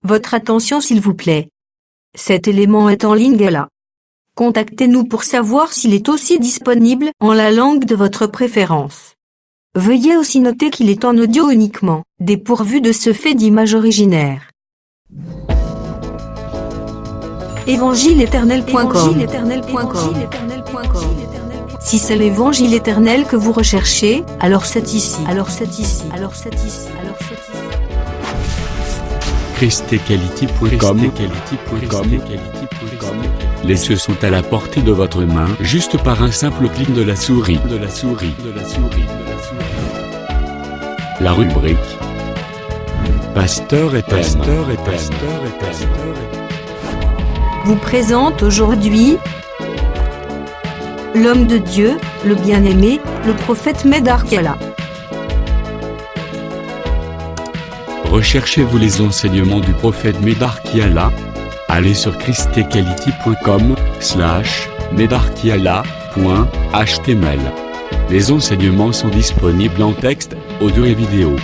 Votre attention s'il vous plaît. Cet élément est en lingala. Contactez-nous pour savoir s'il est aussi disponible en la langue de votre préférence. Veuillez aussi noter qu'il est en audio uniquement, dépourvu de ce fait d'image originaire. Évangile-éternel.com. Si c'est l'évangile éternel que vous recherchez, alors c'est ici. christequality.com. Les cieux sont à la portée de votre main, juste par un simple clic de la souris. La rubrique Pasteur et Pasteur. Vous présente aujourd'hui l'homme de Dieu, le bien-aimé, le prophète Médard Kiala. Recherchez-vous les enseignements du prophète Médard Kiala? Allez sur christequality.com/medarkiala.html. Les enseignements sont disponibles en texte, audio et vidéo.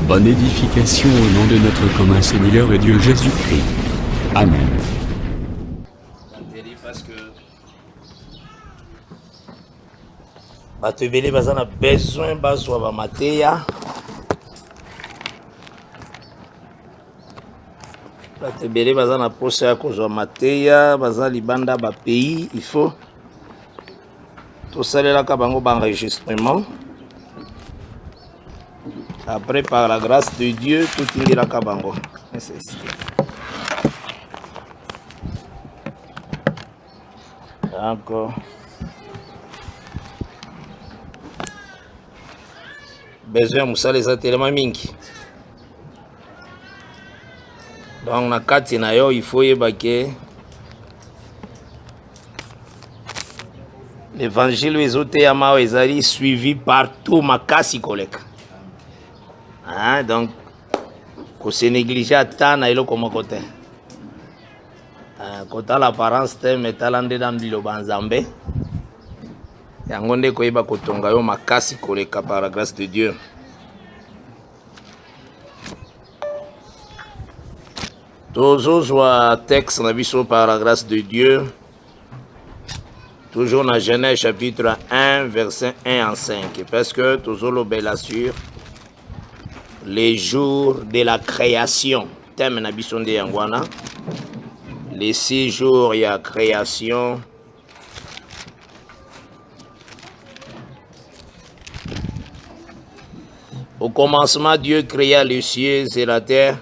Bonne édification au nom de notre commun Seigneur et Dieu Jésus-Christ. Amen. Parce que bato ebele baza na besoin bazwa ba mateya, bato ebele baza na posa ya kozwa mateya, baza libanda ba pays, il faut tosalelaka bango ba enregistrement. Après, par la grâce de Dieu, tout ira kabango. Encore. Besoin musala eza tellement mingi. Donc na kati na yo il faut yeba ke l'évangile ezoteyama ezali suivi partout makasi koleka. Hein, donc ko se négliger ata na eloko moko te. Kota l'apparence te metala nde na liloba nzambe. Yango nde koyeba kotonga yo makasi koleka par la grâce de Dieu. Tozozwa texte na biso par la grâce de Dieu. Toujours dans Genèse chapitre 1 verset 1 en 5. Parce que tozolobela sur les jours de la création. Thème na biso nde yangwana. Les 6 jours il y a création. Au commencement, Dieu créa les cieux et la terre.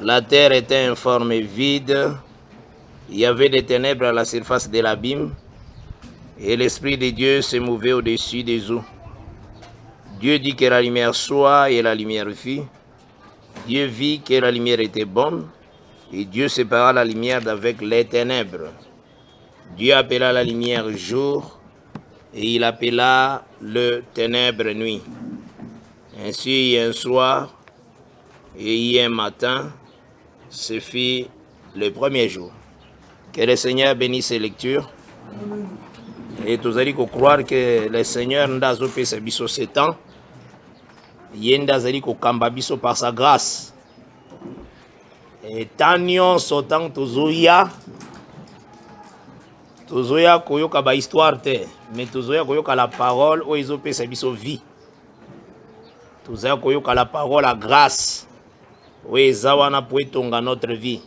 La terre était informe et vide. Il y avait des ténèbres à la surface de l'abîme. Et l'Esprit de Dieu se mouvait au-dessus des eaux. Dieu dit que la lumière soit et la lumière fut. Dieu vit que la lumière était bonne. Et Dieu sépara la lumière d'avec les ténèbres. Dieu appela la lumière jour. Et il appela le ténèbre nuit. Ainsi, un soir et un matin, ce fut le premier jour. Que le Seigneur bénisse ces lectures. Et tous allez croire que le Seigneur n'a pas fait ce biso ce temps. Il n'a pas kamba biso par sa grâce. Et tant sotan tozoya koyoka ba histoire te, mais tozoya koyoka la parole où ils ont fait ce biso vie. Tozoya koyoka la parole à grâce. Oui, zawana poetonga notre vie.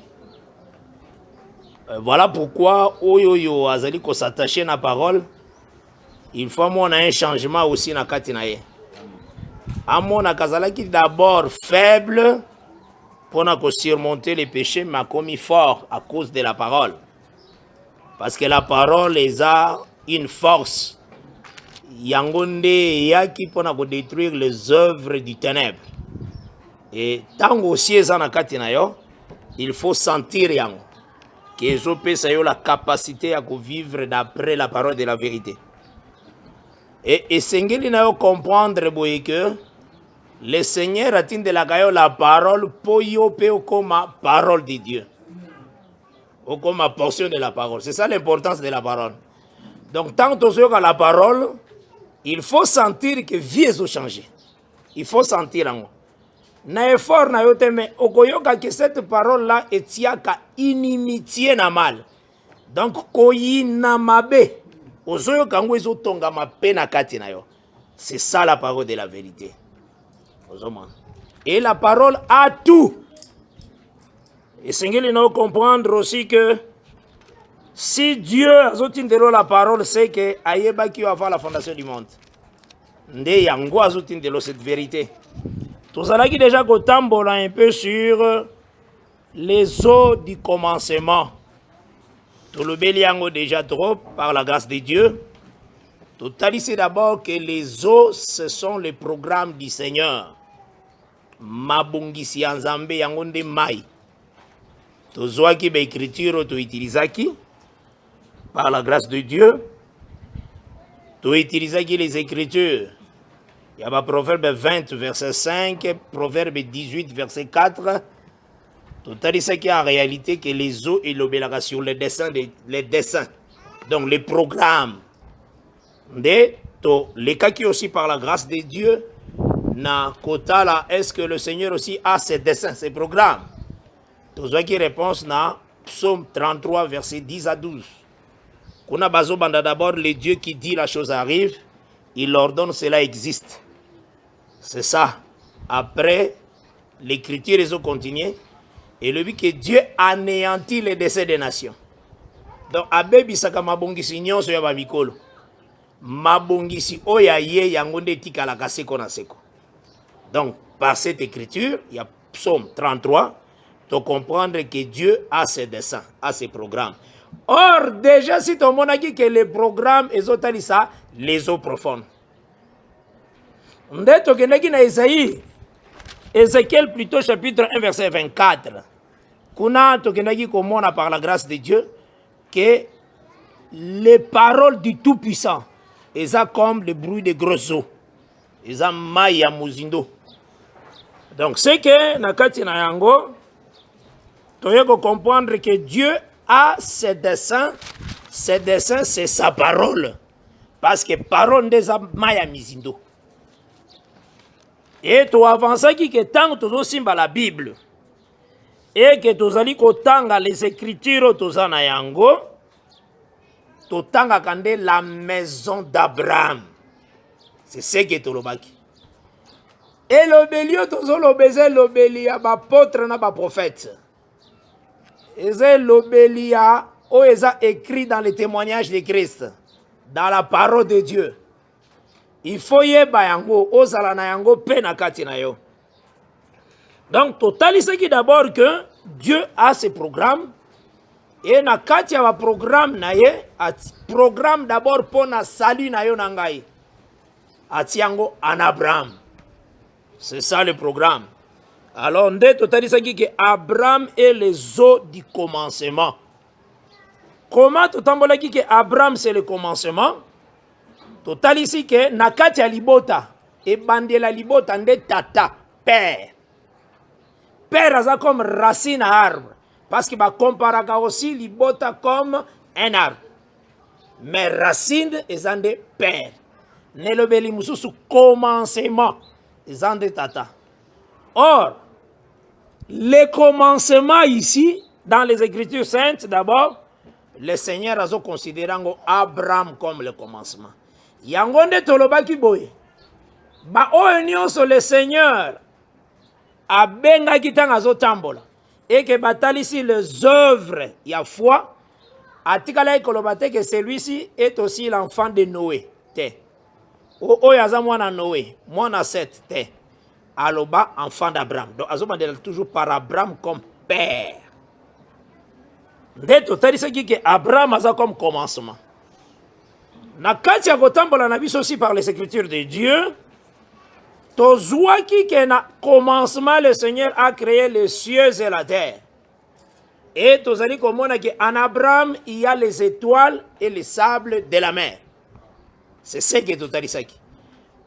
Voilà pourquoi oyoyo azali ko s'attacher na parole. Il faut mon un changement aussi na katinaye. Amona kazalaki d'abord faible pour na surmonter les péchés m'a commis fort à cause de la parole. Parce que la parole les a une force. Yangonde yaki pour na détruire les œuvres du ténèbre. Et tant aussi ezana katinayo, il faut sentir yango. Qu'ils ont la capacité à vivre d'après la parole de la vérité. Et Sengeli n'a pas comprendre que le Seigneur a de la parole pour comme parole de Dieu. Ou comme portion de la parole. C'est ça l'importance de la parole. Donc tant que la parole, il faut sentir que vie a changé. Il faut sentir en na effort na yote mais okoyoka que cette parole là etiaka inimitié na mal. Donc koyi na mabe ozoyoka ngo ezotonga mape na kati na yo. C'est ça la parole de la vérité. Et la parole a tout. Et Seigneur, nous comprendre aussi que si Dieu a zotindelo la parole, c'est que ayeba qui va faire la fondation du monde. Nde yango a zotindelo cette vérité. Tout ça là qui déjà kotambola un peu sur les eaux du commencement. Tout le béliango déjà trop par la grâce de Dieu. Tout c'est d'abord que les eaux ce sont les programmes du Seigneur. Mabungisi anzambe yango nde mai. Tozwaki ba écriture to utilisaki par la grâce de Dieu. To utilisaki les écritures. Il y a le Proverbe 20 verset 5, Proverbe 18 verset 4. Tout ça qui en réalité que les eaux et l'obélaga sur les dessins, donc les programmes. Les cas qui aussi par la grâce de Dieu, na kota là, est-ce que le Seigneur aussi a ses dessins, ses programmes? Tout ça qui réponse na Psaume 33 verset 10 à 12. Kuna bazo banda d'abord le Dieu qui dit la chose arrive, il ordonne cela existe. C'est ça. Après l'écriture ils ont continué et le but que Dieu anéantit les décès des nations. Donc abebi saka mabongisi nyonso ya ba mikolo. Mabongisi oya ye yango nde tikala kaseko na seko. Donc par cette écriture, il y a Psaume 33, de comprendre que Dieu a ses desseins, a ses programmes. Or déjà si tout le monde a dit que les programmes ça, les eaux profondes. Ndeto kenaki na Isaïe, Ézéchiel plutôt chapitre 1 verset 24. Kuna tokenaki komona par la grâce de Dieu que les paroles du Tout-Puissant, eza comme le bruit des grosses eaux. Eza mai ya muzindo. Donc c'est que nakati na yango toyeko comprendre que Dieu a ses desseins c'est sa parole. Parce que parole des mai ya mizindo. Et tu avances qui que tant que tu simba la Bible et que tu allais kotanga les écritures tu na yango tu tanga kande la maison d'Abraham. C'est ce que tu lobaki. Et l'obélio tu lobeze l'obélia ba apôtre na ba prophète. Et c'est l'obélia où ils a écrit dans les témoignages de Christ, dans la parole de Dieu. Il faut yeba yango ozala na yango pe na kati na yo. Donc total c'est qui d'abord que Dieu a ses programmes et na kati ya programme na ye programme d'abord pour na salut na yo na ngai. Atiango en Abraham. C'est ça le programme. Alors nde total c'est qui que Abraham est les eaux du commencement. Comment totambola qui que Abraham c'est le commencement? Total ici que nakati ya libota et bandela libota nde tata père. Père aza comme racine à arbre parce que ba comparaka aussi libota comme un arbre. Mais racine ezande père. Ne lobeli mususu commencement ezande tata. Or le commencement ici dans les Écritures saintes d'abord le Seigneur a considéré Abraham comme le commencement. Yangonde tolobaki boye. Ba oyo nyonso le Seigneur a benga kitanga zotambola. Et que batalisi les œuvres ya foi. Atikala ikolobate que celui-ci est aussi l'enfant de Noé. Te. Oyo aza mwana Noé, mwana Seth te. Aloba enfant d'Abraham. Donc azobandela toujours par Abraham comme père. Nde totalisa que Abraham aza comme commencement. Na kati ya kotambola na biso aussi par les écritures de Dieu, tozwaki que na commencement le Seigneur a créé les cieux et la terre. Et tozali komona que en Abraham il y a les étoiles et les sables de la mer. C'est ce que totalisaki.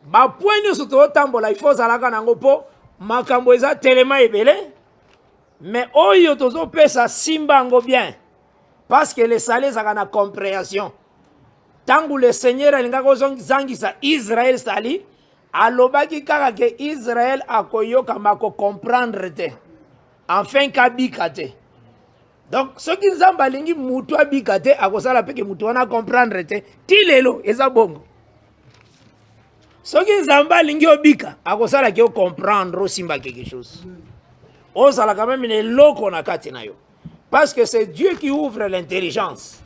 Ba point nyonso totambola il faut zalaka nango po makambo eza tellement ebele, mais oyo tozopesa simba ngo bien parce que les salés zaka na compréhension. Tangu le Seigneur alingako zangisa Israël sali, alobaki kaka ke Israël akoyoka mako comprendre te. Enfin kabika te. Donc ce qui nzamba alingi mutu abika te akosala peke mutu wana comprendre te. Ti lelo eza bongo. Ce qui nzamba alingi obika akosala ke comprendre osimba quelque chose. Osala quand même une loko na kati na yo. Parce que c'est Dieu qui ouvre l'intelligence.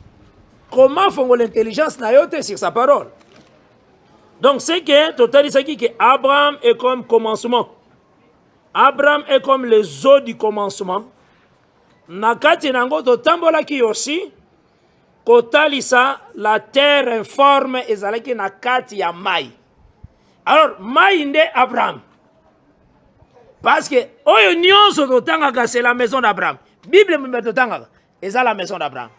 Comment font l'intelligence na yo te sur sa parole? Donc c'est que total dit que Abraham est comme commencement. Abraham est comme les eaux du commencement. Nakati nango totambola ki aussi kotalisa la terre informe ezalaki nakati ya mai. Alors mai nde Abraham. Parce que oyo nyonso totangaka c'est la maison d'Abraham. Bible me totangaka eza la maison d'Abraham.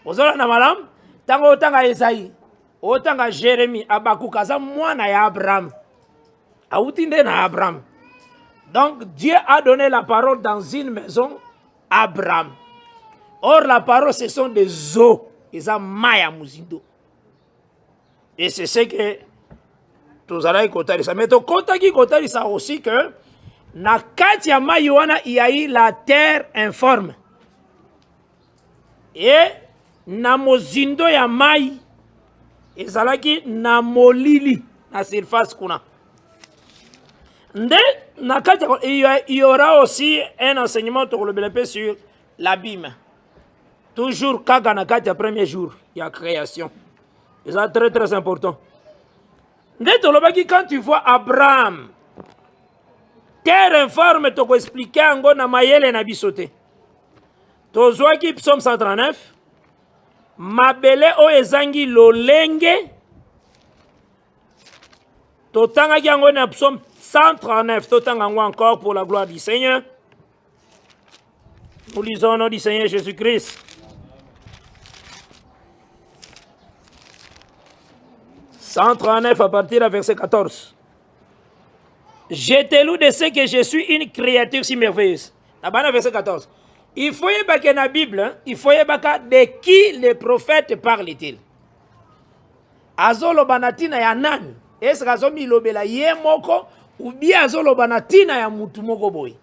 Ozola na malam tango otanga Esaïe, otanga Jérémie, Abakouk aza mwana ya Abraham. Auti nde na Abraham. Donc Dieu a donné la parole dans une maison Abraham. Or la parole ce sont des eaux, eza maya muzindo. Et c'est ce que tous allons écouter ça. Mais tu écouter ça aussi que na kati ya mai wana il y a eu la terre informe. Et na mozindo ya mai ezalaki na molili na surface kuna. Nde na kati il y aura aussi un enseignement sur l'abîme. Toujours kaga na kati ya premier jour, il y a création. C'est très très important. Quand tu vois Abraham, terre informe, tu peux expliquer ango na mayele na bisote. Tozwaki psaume 139, mabele o ezangi lolenge, totangaki ango na psaume 139, totanga ango encore pour la gloire du Seigneur. Nous lisons au nom du Seigneur Jésus-Christ. 139 à partir du verset 14. Je te loue de ce que je suis une créature si merveilleuse. Là-bas, verset 14. Il faut y avoir la Bible, il faut y avoir de qui les prophètes parlent-ils. Azolo banatina ya nani? Est-ce que azomi lobela ye moko ou bien azolo banatina ya mutu moko boy?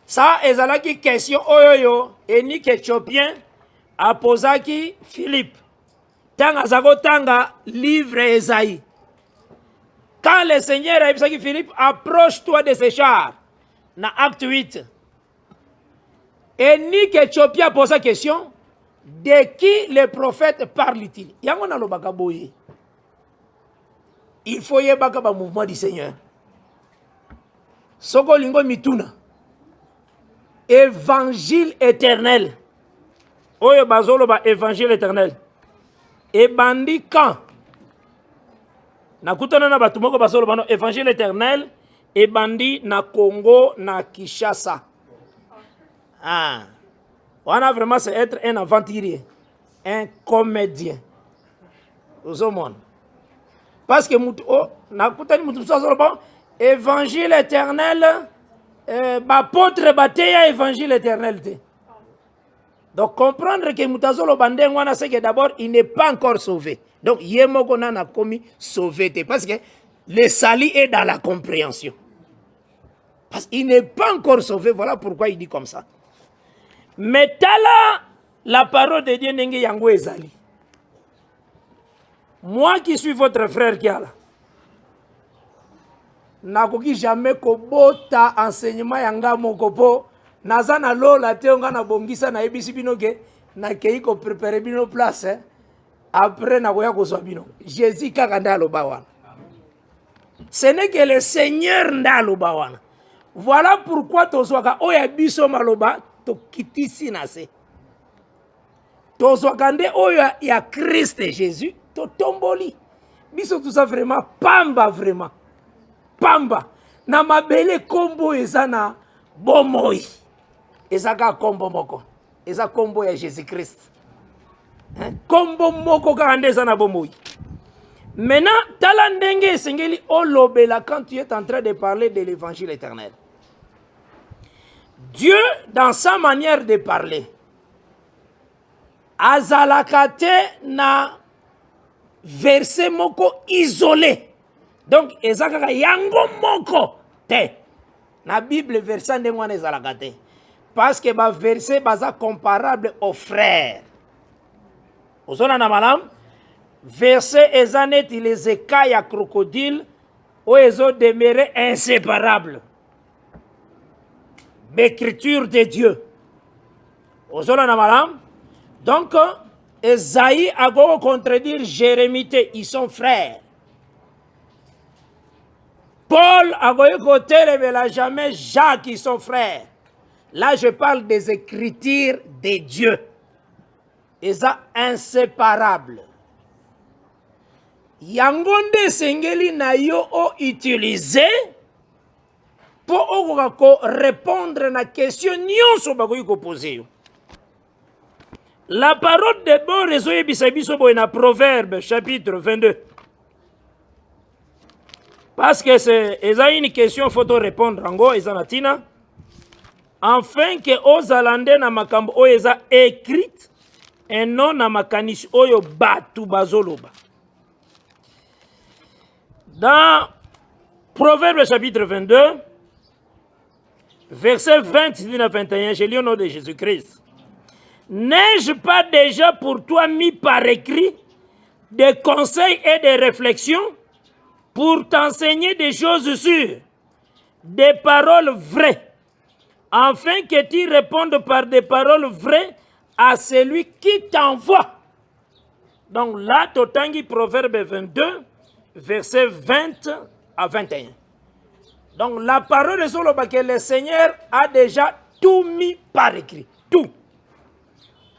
Ça, ezalaki question oyoyo, Enik Éthiopien a posaki Philippe. Tanga zago tanga livre Esaïe. Quand le Seigneur a dit Philippe, approche-toi de ces chars. Dans Acte 8. Et Nik Éthiopien pose la question, de qui le prophète parle-t-il? Il faut y avoir un mouvement du Seigneur. Soko lingo mituna. Évangile éternel. Oyo bazolo ba évangile éternel. Et bandi quand nakutana na batu moko basolo bano évangile éternel et bandi na Congo na Kinshasa. Ah. On a vraiment c'est être un aventurier, un comédien. Aux hommes. Parce que nakutani mutu basolo bon évangile éternel bapôtre bateya évangile éternel te. Donc comprendre que Moutazolo Bandengwana c'est que d'abord il n'est pas encore sauvé. Donc Yemokona n'a commis sauvé. Parce que le salut est dans la compréhension. Parce qu'il n'est pas encore sauvé. Voilà pourquoi il dit comme ça. Mais tala la parole de Dieu n'enge yango ezali. Moi qui suis votre frère Kiala, nakoki jamais kobota enseignement yanga mokopo. Nazana lola te nga na bongisa na ebisi bino ke na kei ko préparer bino place après na koya ko zwa bino. Jésus kaka ndalo bawana. Ce n'est que le Seigneur ndalo bawana. Voilà pourquoi tozwaka oya biso maloba to kitisi na se. Tozwaka nde oya ya Christ Jésus to tomboli. Biso tout ça vraiment pamba vraiment. Pamba na mabele kombo ezana bomoi. Ezaka kombo moko. Eza kombo ya Jésus-Christ. Kombo moko karandeza na bomoi. Maintenant, talandenge sengeli olobela quand tu es en train de parler de l'évangile éternel. Dieu, dans sa manière de parler, azalaka te na verset moko isolé. Donc eza kaka yango moko te. Na Bible verset ndenge wana ezalaka te. Parce que ba verset baza comparable aux frères. Ozona na malam verset eza neti les écailles à crocodile ou ezo demeurer inséparables. L'écriture de Dieu. Ozona na malam. Donc Esaïe a go contredire Jérémie, ils sont frères. Paul a go côté révéla jamais Jacques, ils sont frères. Là je parle des écritures de Dieu. Ils sont inséparables. Yangonde sengeli na yo o utilisé pour répondre à la question nyonso bakoki ko poser. La parole de bon réseau ebisabiso boy na Proverbe chapitre 22. Parce que c'est une question faut répondre ango ezanatina. Enfin que ozalande na makambo oyo eza écrite et non na makanisi oyo batu bazoloba. Dans Proverbe chapitre 22, verset 20 à 21, je lis au nom de Jésus-Christ. N'ai-je pas déjà pour toi mis par écrit des conseils et des réflexions pour t'enseigner des choses sûres, des paroles vraies, afin que tu répondes par des paroles vraies à celui qui t'envoie. Donc là, Totangi Proverbe 22, verset 20 à 21. Donc la parole de que le Seigneur a déjà tout mis par écrit. Tout.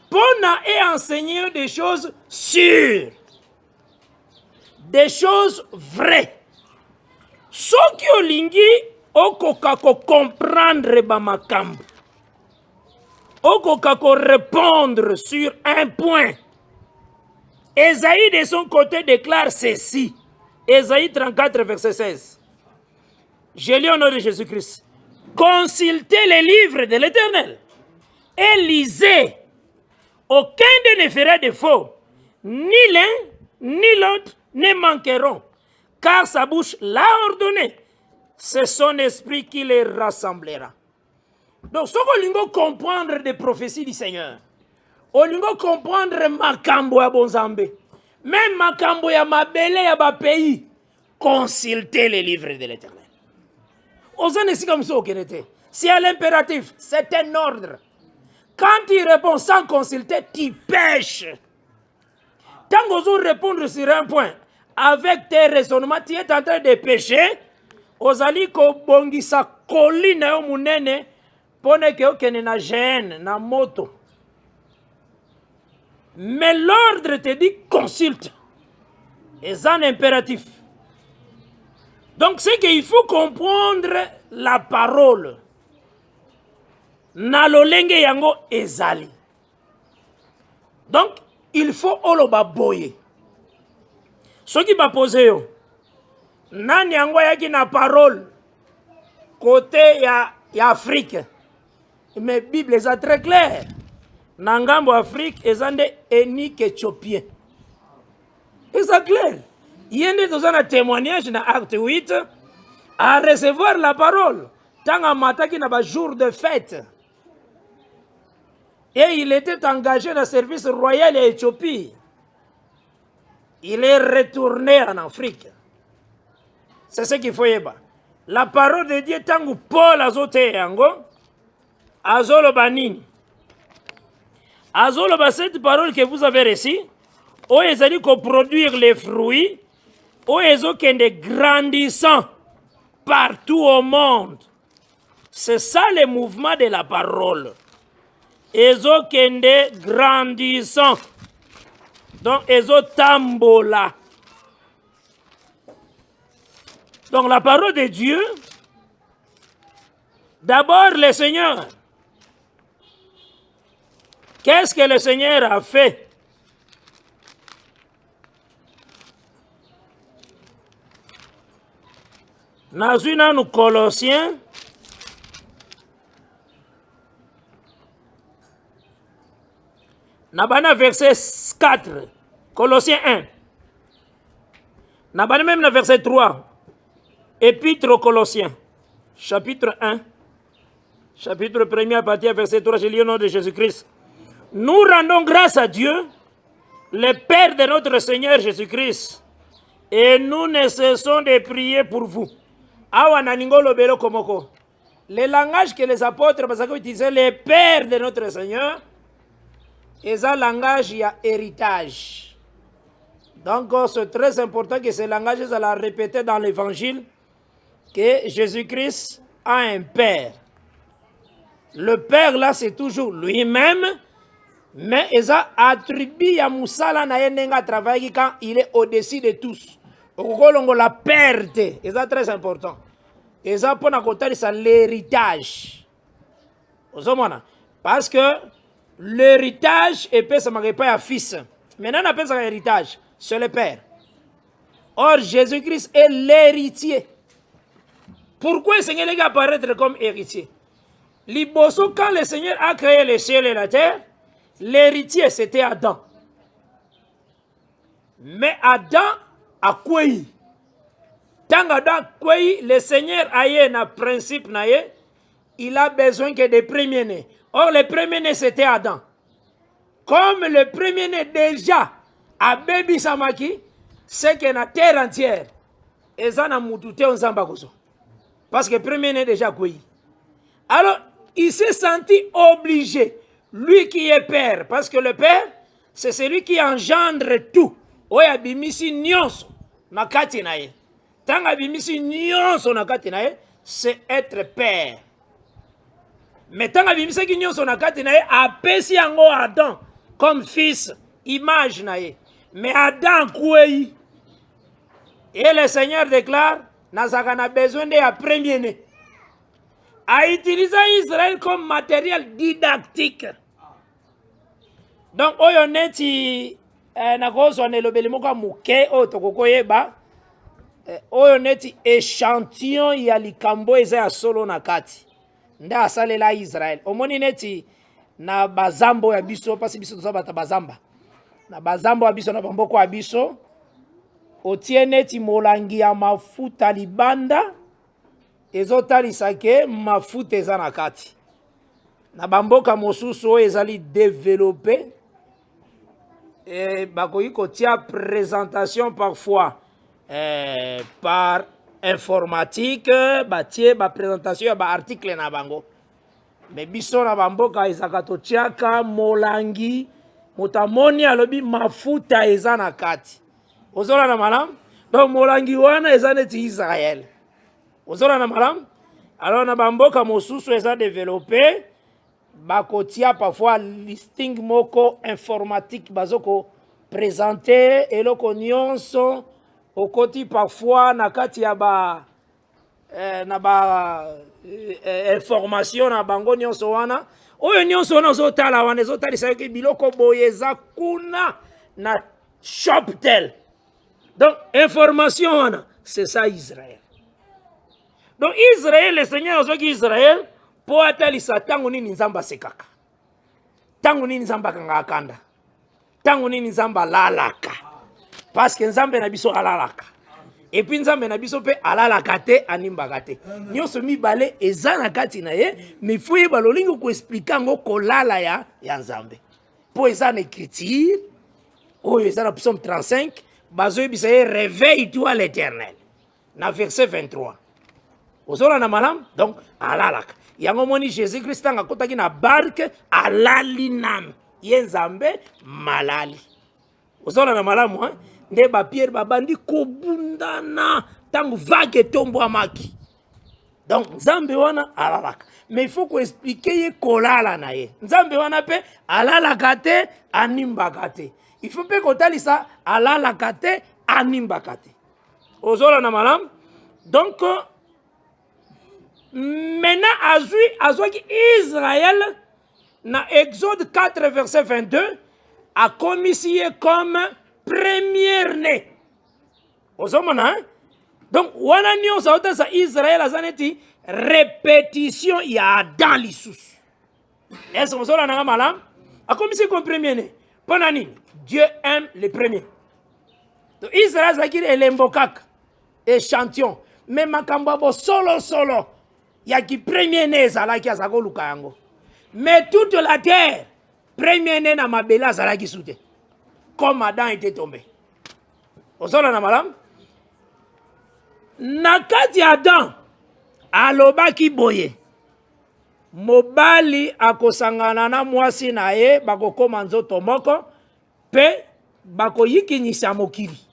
Pona et enseigner des choses sûres. Des choses vraies. Ce qui ont lingi, okokako comprendre bamakambo. Okokako répondre sur un point. Ésaïe de son côté déclare ceci. Ésaïe 34, verset 16. Je lis au nom de Jésus-Christ. Consultez les livres de l'Éternel et lisez. Aucun d'eux ne fera défaut. Ni l'un, ni l'autre ne manqueront. Car sa bouche l'a ordonné. C'est son esprit qui les rassemblera. Donc, ce qu'on veut comprendre des prophéties du Seigneur, on veut comprendre makambo ya bonzambe, même makambo ya mabele ya ba pays, consultez les livres de l'Éternel. C'est à l'impératif, c'est un ordre. Quand tu réponds sans consulter, tu pêches. Tant que vous répondre sur un point, avec tes raisonnements, tu es en train de pécher, ozali ko bongisa colline yo munene, pone ke okene na gêne, na moto. Mais l'ordre te dit consulte. Et c'est un impératif. Donc c'est qu'il faut comprendre la parole. Nalolenge yango ezali. Donc il faut oloba boye. Ce qui va poser yo. Nani yango yaki na parole côté ya Afrique. Mais Bible est très clair. Nangambo Afrique ezande enique éthiopien. Et c'est clair. Il y a un témoignage dans Acte 8 à recevoir la parole. Tant à mataki na ba jour de fête. Et il était engagé dans le service royal en Éthiopie. Il est retourné en Afrique. C'est ce qu'il faut y avoir. La parole de Dieu, tant que Paul azote yango, azolo banini. Azolo ba cette parole que vous avez reçue, où ils allaient produire les fruits, où ils ont des grandissants partout au monde. C'est ça le mouvement de la parole. Ils ont des grandissants. Donc, ils ont tambola. Donc, la parole de Dieu, d'abord le Seigneur. Qu'est-ce que le Seigneur a fait? Nazuna nous Colossiens. Nabana verset 4. Colossiens 1. Nabana même verset 3. Épître aux Colossiens. Chapitre 1. Chapitre 1 à partir verset 3. Je lis au nom de Jésus-Christ. Nous rendons grâce à Dieu, le Père de notre Seigneur Jésus-Christ. Et nous ne cessons de prier pour vous. Le langage que les apôtres utilisaient, le Père de notre Seigneur, c'est un langage, il y a héritage. Donc c'est très important que ce langage soit répété dans l'évangile, que Jésus-Christ a un Père. Le Père là, c'est toujours lui-même, mais il a attribué à Moussala na travail quand il est au-dessus de tous. La perte, c'est très important. Et ça pour l'héritage. Parce que l'héritage est pas un fils. Maintenant on appelle ça héritage, c'est le Père. Or Jésus-Christ est l'héritier. Pourquoi le Seigneur va apparaître comme héritier? Liboso, quand le Seigneur a créé les cieux et la terre, l'héritier c'était Adam. Mais Adam a quoi? Tant Adam quoi, le Seigneur a un principe, il a besoin que des premiers-nés. Or, le premier-né c'était Adam. Comme le premier-né déjà a baby samaki, c'est que la terre entière, et ça n'a moutouté en zambakoso. Parce que le premier-né déjà quoi. Alors, il s'est senti obligé, lui qui est père, parce que le père, c'est celui qui engendre tout. Oya bimisi nyonso na kati na ye. Tanga bimisi nyonso na kati na ye, c'est être père. Mais tanga bimisi ki nyonso na kati na ye, apesi yango Adam comme fils, image na ye. Mais Adam kouei. Et le Seigneur déclare, Nazaka na besoin de la premier-né. A utilisé Israël comme matériel didactique. Donc, oyo neti nakozwa nelobeli moko muke oyo tokokoyeba oyo neti échantillon ya likambo eza ya solo na kati nde asalela Israël. Omoni neti na bazambo ya biso pasi biso toza bata bazamba na bazambo ya biso na bamboko ya biso otie neti molangi ya mafuta libanda ezotalisa ke mafuta eza na kati na bamboka mosusu oyo ezali développé. Et bakoyiko tia présentation parfois par informatique, batie ba présentation ba article na bango. Mais biso na bamboka izakato tiaka molangi motamoni alobi mafuta eza na kati. Ozola na malam? Donc molangi wana eza neti Israël. Ozola na malam? Alors na bamboka mosusu eza développé. Bakotia parfois listing moko informatique bazoko présenter eloko nyonso okoti parfois na kati ya ba na ba information na bango nyonso wana oyo nyonso wana zotala wana zotalisa ke biloko boyeza kuna na shop tel. Donc information wana c'est ça Israël. Donc Israël, le Seigneur azoki Israël po atalisa tango nini nzamba sekaka, tango nini nzamba kanga, tango nini nzamba lalaka, parce que nzambe na biso alalaka et puis nzambe na biso pe alalaka te animbaka te nyonso mibale eza na kati na ye mais faut yeba lolingo ko expliquer ngo kolala ya nzambe po eza na écriture oyo eza na psaume 35 bazo yebisa ye réveille-toi l'Éternel na verset 23 ozola na malam. Donc alalaka yango moni Jésus-Christ anga kotaki na barke alali nam yenzambe malali ozola na malamu nde ba Pierre babandi kobundana tangu vague tombo amaki. Donc nzambe wana alalaka mais il faut ko expliquer ye kolala na ye nzambe wana pe alalaka te animbaka te. Il faut pe kotalisa alalaka te animbaka te ozola na malamu. Donc maintenant, Azouaki Israël, dans Exode 4, verset 22, a commissionné comme première-né. Donc, wana nyo sa sa Israël azaneti répétition ya dans l'Issus. Est-ce que vous avez un malam? A commissionné comme premier-né. Ponani, Dieu aime les premiers. Donc Israël zakir elembokak échantillon. Mais makambabo solo. Ya qui premier né zalaki azako lukango. Mais toute la terre, premier né na mabela zalaki soute. Comme Adam était tombé. Osola na malam. Nakati Adam alobaki boye. Mobali akosangana na mwasi na ye bakokoma nzoto moko pe bakoyikinisa mokili.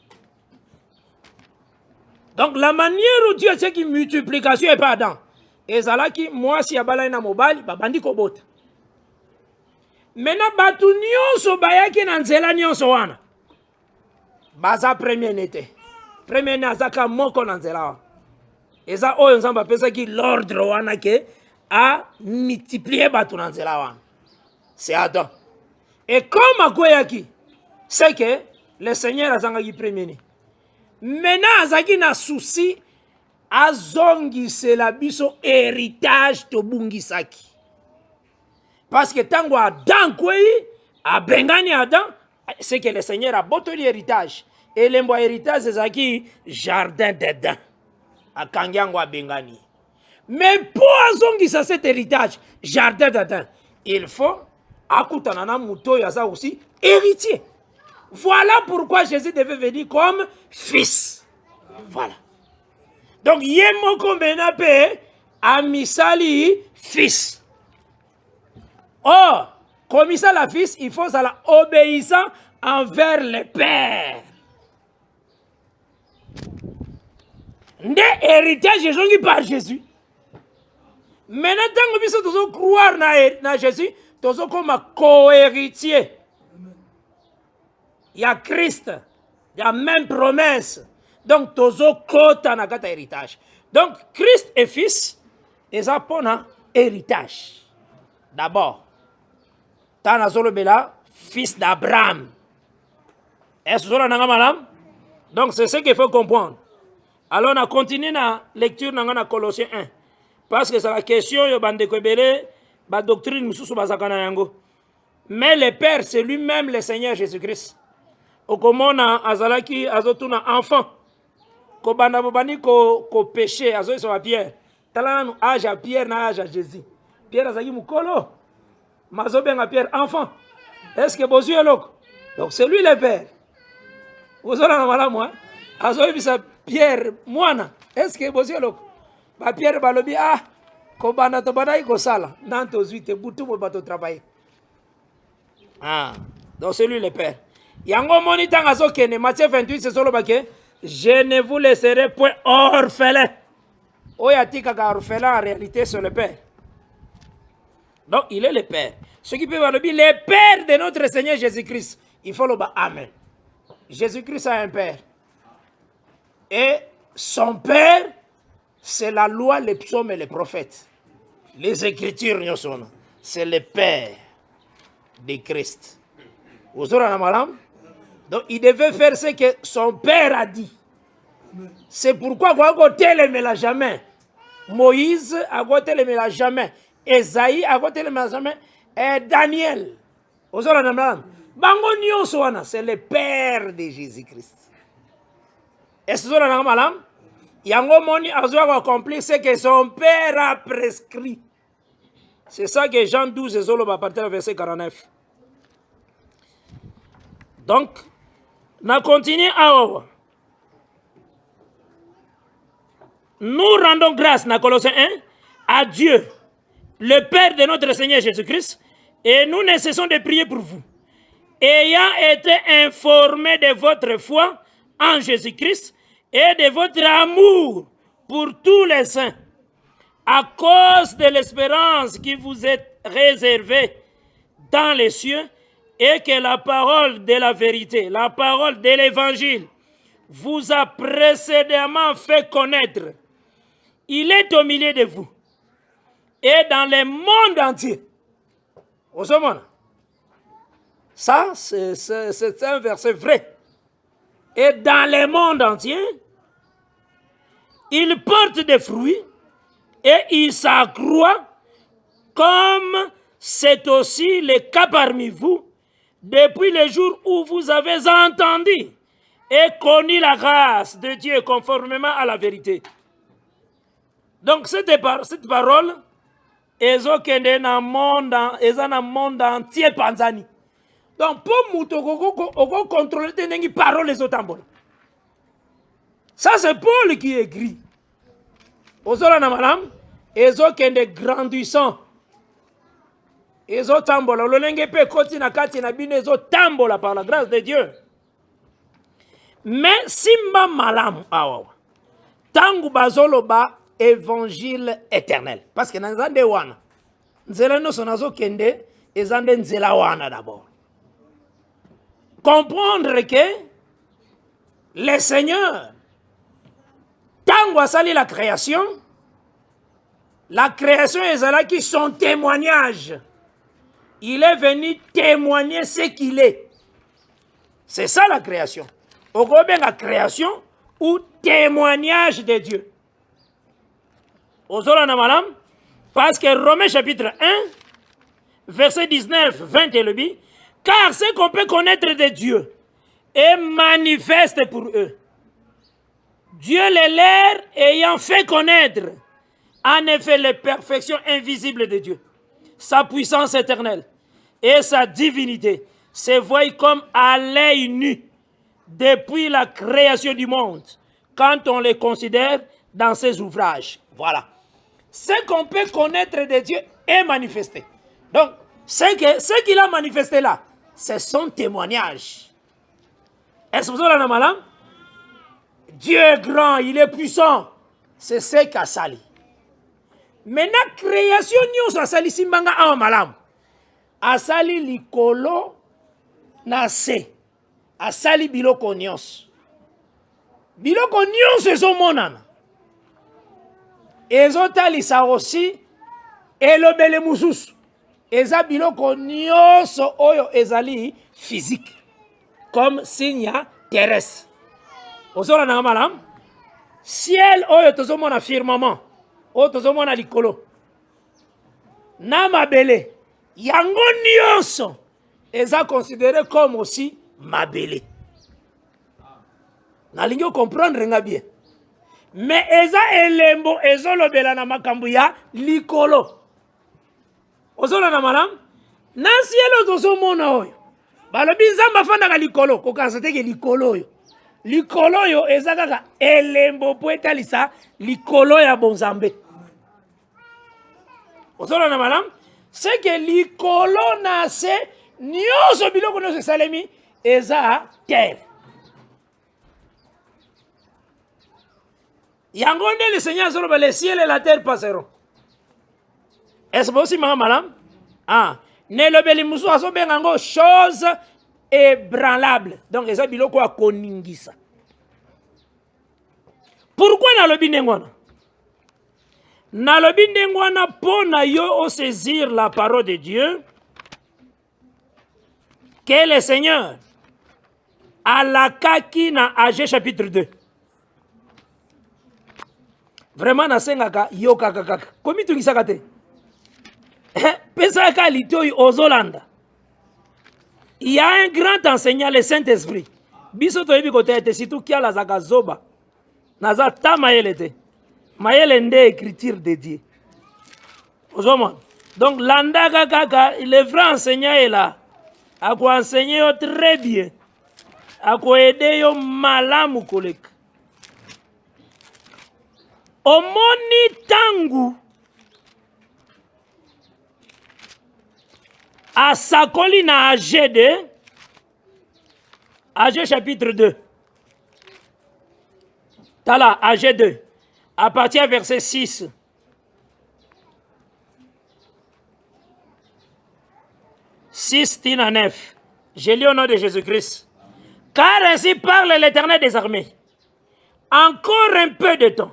Donc la manière où Dieu sait qu'il multiplication est pas Adam. Et zalaki mwasi ya balai na mobali babandi kobota. Maintenant batu nyonso bayaki na nzela nyonso wana. Baza premier nete. Premier ne azaka moko na nzela wana. Eza oyo nzamba pesa ki l'ordre wana ke a multiplié batu na nzela wana. C'est Adam. Et comme akoyaki, c'est que le Seigneur azangaki premier né. Maintenant azaki na souci azongisela biso héritage tobungisaki. Parce que tango Adam kwei abengani Adam, c'est que le Seigneur a botoli héritage. Et l'embo héritage ezaki jardin d'Eden. Akangiango abengani. Mais pour azongisa cet héritage, jardin d'Eden, il faut akutanana muto yaza aussi héritier. Voilà pourquoi Jésus devait venir comme fils. Voilà. Donc, Yemoko Benape a misali fils. Or, comme ça la fils, il faut ça la obéissant envers le père. Nde héritage est par Jésus. Maintenant, tant que nous devons croire na Jésus, nous sommes comme co-héritier. Il y a Christ, il y a même promesse. Donc, tozo kota na kata héritage. Donc, Christ est fils, et ça pour un héritage. D'abord, Tana Zolo Bela, fils d'Abraham. Est-ce que vous avez madame? Donc, c'est ce qu'il faut comprendre. Alors, on a continué la lecture dans Colossiens 1. Parce que c'est la question, il y a la doctrine, mais le Père, c'est lui-même le Seigneur Jésus-Christ. Okomona azalaki azotuna enfant ko banda bobani ko péché azoiso à Pierre talana nu âge à Pierre na âge à Jésus. Pierre azaki mukolo mazobenga Pierre enfant. Est-ce que bozu eloko? Donc c'est lui le Père. Vous allez na moi azoibisa Pierre mwana. Est-ce que bozu eloko? Ba Pierre balobi ko banda to banda ko sala nanto zuite butu mo bato travailler. Donc c'est lui le Père. Yango moni tanga zokene Matthieu 28 c'est solo bake je ne vous laisserai point orphelin. Oyatika ka orphelin en réalité c'est le Père. Donc il est le Père. Ce qui peut dire le Père de notre Seigneur Jésus-Christ. Il faut le bas amen. Jésus-Christ a un Père. Et son Père c'est la loi, les psaumes et les prophètes. Les écritures c'est le Père de Christ. Vous aurez la madame? Donc il devait faire ce que son père a dit. C'est pourquoi Gogoté ne me l'a jamais. Moïse a goté le la jamais. Esaïe a goté le la jamais. Et Daniel. Vous aurez la madame? Bango c'est le père de Jésus-Christ. Est-ce que vous aurez la madame? Yango moni a accompli ce que son père a prescrit. C'est ça que Jean 12 et Zolo va partir au verset 49. Donc, on continue à voir. Nous rendons grâce, dans Colossiens 1, à Dieu, le Père de notre Seigneur Jésus-Christ, et nous ne cessons de prier pour vous. Ayant été informés de votre foi en Jésus-Christ et de votre amour pour tous les saints, à cause de l'espérance qui vous est réservée dans les cieux, et que la parole de la vérité, la parole de l'évangile, vous a précédemment fait connaître. Il est au milieu de vous et dans le monde entier. Ça, c'est un verset vrai. Et dans le monde entier, il porte des fruits et il s'accroît, comme c'est aussi le cas parmi vous, depuis le jour où vous avez entendu et connu la grâce de Dieu conformément à la vérité. Donc cette parole ezokende na monde entier panzani. Donc pour muto contrôler tenengi parole les otambola. Ça c'est Paul qui écrit. Ozola na malam ezokende grandissant. Ezotambola lolenge pe koti na kati na bino ezotambola par la grâce de Dieu. Mais simba malam awa. Tangu bazoloba évangile éternel. Parce que nzande wana. Nzela no sonazo kende ezande nzela wana d'abord. Comprendre que le Seigneur, tangu asali la création est là qui son témoignage. Il est venu témoigner ce qu'il est. C'est ça la création. Au bien la création ou témoignage de Dieu. Parce que Romains chapitre 1, verset 19, 20 et le dit, car ce qu'on peut connaître de Dieu est manifeste pour eux. Dieu les leur ayant fait connaître, en effet, les perfections invisibles de Dieu, sa puissance éternelle et sa divinité se voient comme à l'œil nu depuis la création du monde, quand on les considère dans ses ouvrages. Voilà. Ce qu'on peut connaître de Dieu est manifesté. Donc, ce qu'il a manifesté là, c'est son témoignage. Est-ce que vous avez la Dieu est grand, il est puissant. C'est ce qu'a sali. Maintenant, création nyonso asali simbanga awa malamu. Asali likolo na se. Asali biloko nyonso. Biloko nyonso ezomonana. Ezotalisa aussi elobele mususu. Eza biloko nyonso oyo ezali physique. Comme signe terrestre. Ozora na malamu. Ciel oyo tozomona firmament. Oyo tozomona likolo. Na mabele. Yango nyonso eza considéré comme aussi mabele. Nalingi comprendre nga bien. Mais eza elembo ezolobela na makambo ya likolo. Ozola na malam na cielo tozomona oyo. Balobi nzamba fandaka likolo kokanisa teke likolo oyo. Likolo oyo eza kaka elembo po etalisa likolo ya bonzambe. Ozola na malam c'est que likolo na se nyonso biloko nyonso esalemi eza terre. Yango nde le Seigneur azoloba le ciel et la terre passeront. Est-ce que aussi madame? Ah, ne lobeli musu azobenga ngo chose ébranlable. Donc eza biloko a koningisa. Pourquoi nalobi ndengwana? Nalobi ndengwana pona yo o saisir la parole de Dieu que le Seigneur a la kaki na Agé chapitre 2. Vraiment nasengaka yo kaka. Komi tungisaka te. Pesaka litoyi ozolanda. Il y a un grand enseignant, le Saint-Esprit. Biso toyebi kote te surtout kia la zaka zoba. Naza ta mayele te. Mayele nde écriture de Dieu. Ozoma. Donc landa kaka le vrai enseignant est là. Ako enseigner yo très bien. Ako aider yo malamu koleka. Omoni tangu a sakoli na Agé 2, Agé chapitre 2. Tala, Agé 2, à partir du verset 6. À 9. Je lis au nom de Jésus-Christ. Car ainsi parle l'Éternel des armées. Encore un peu de temps.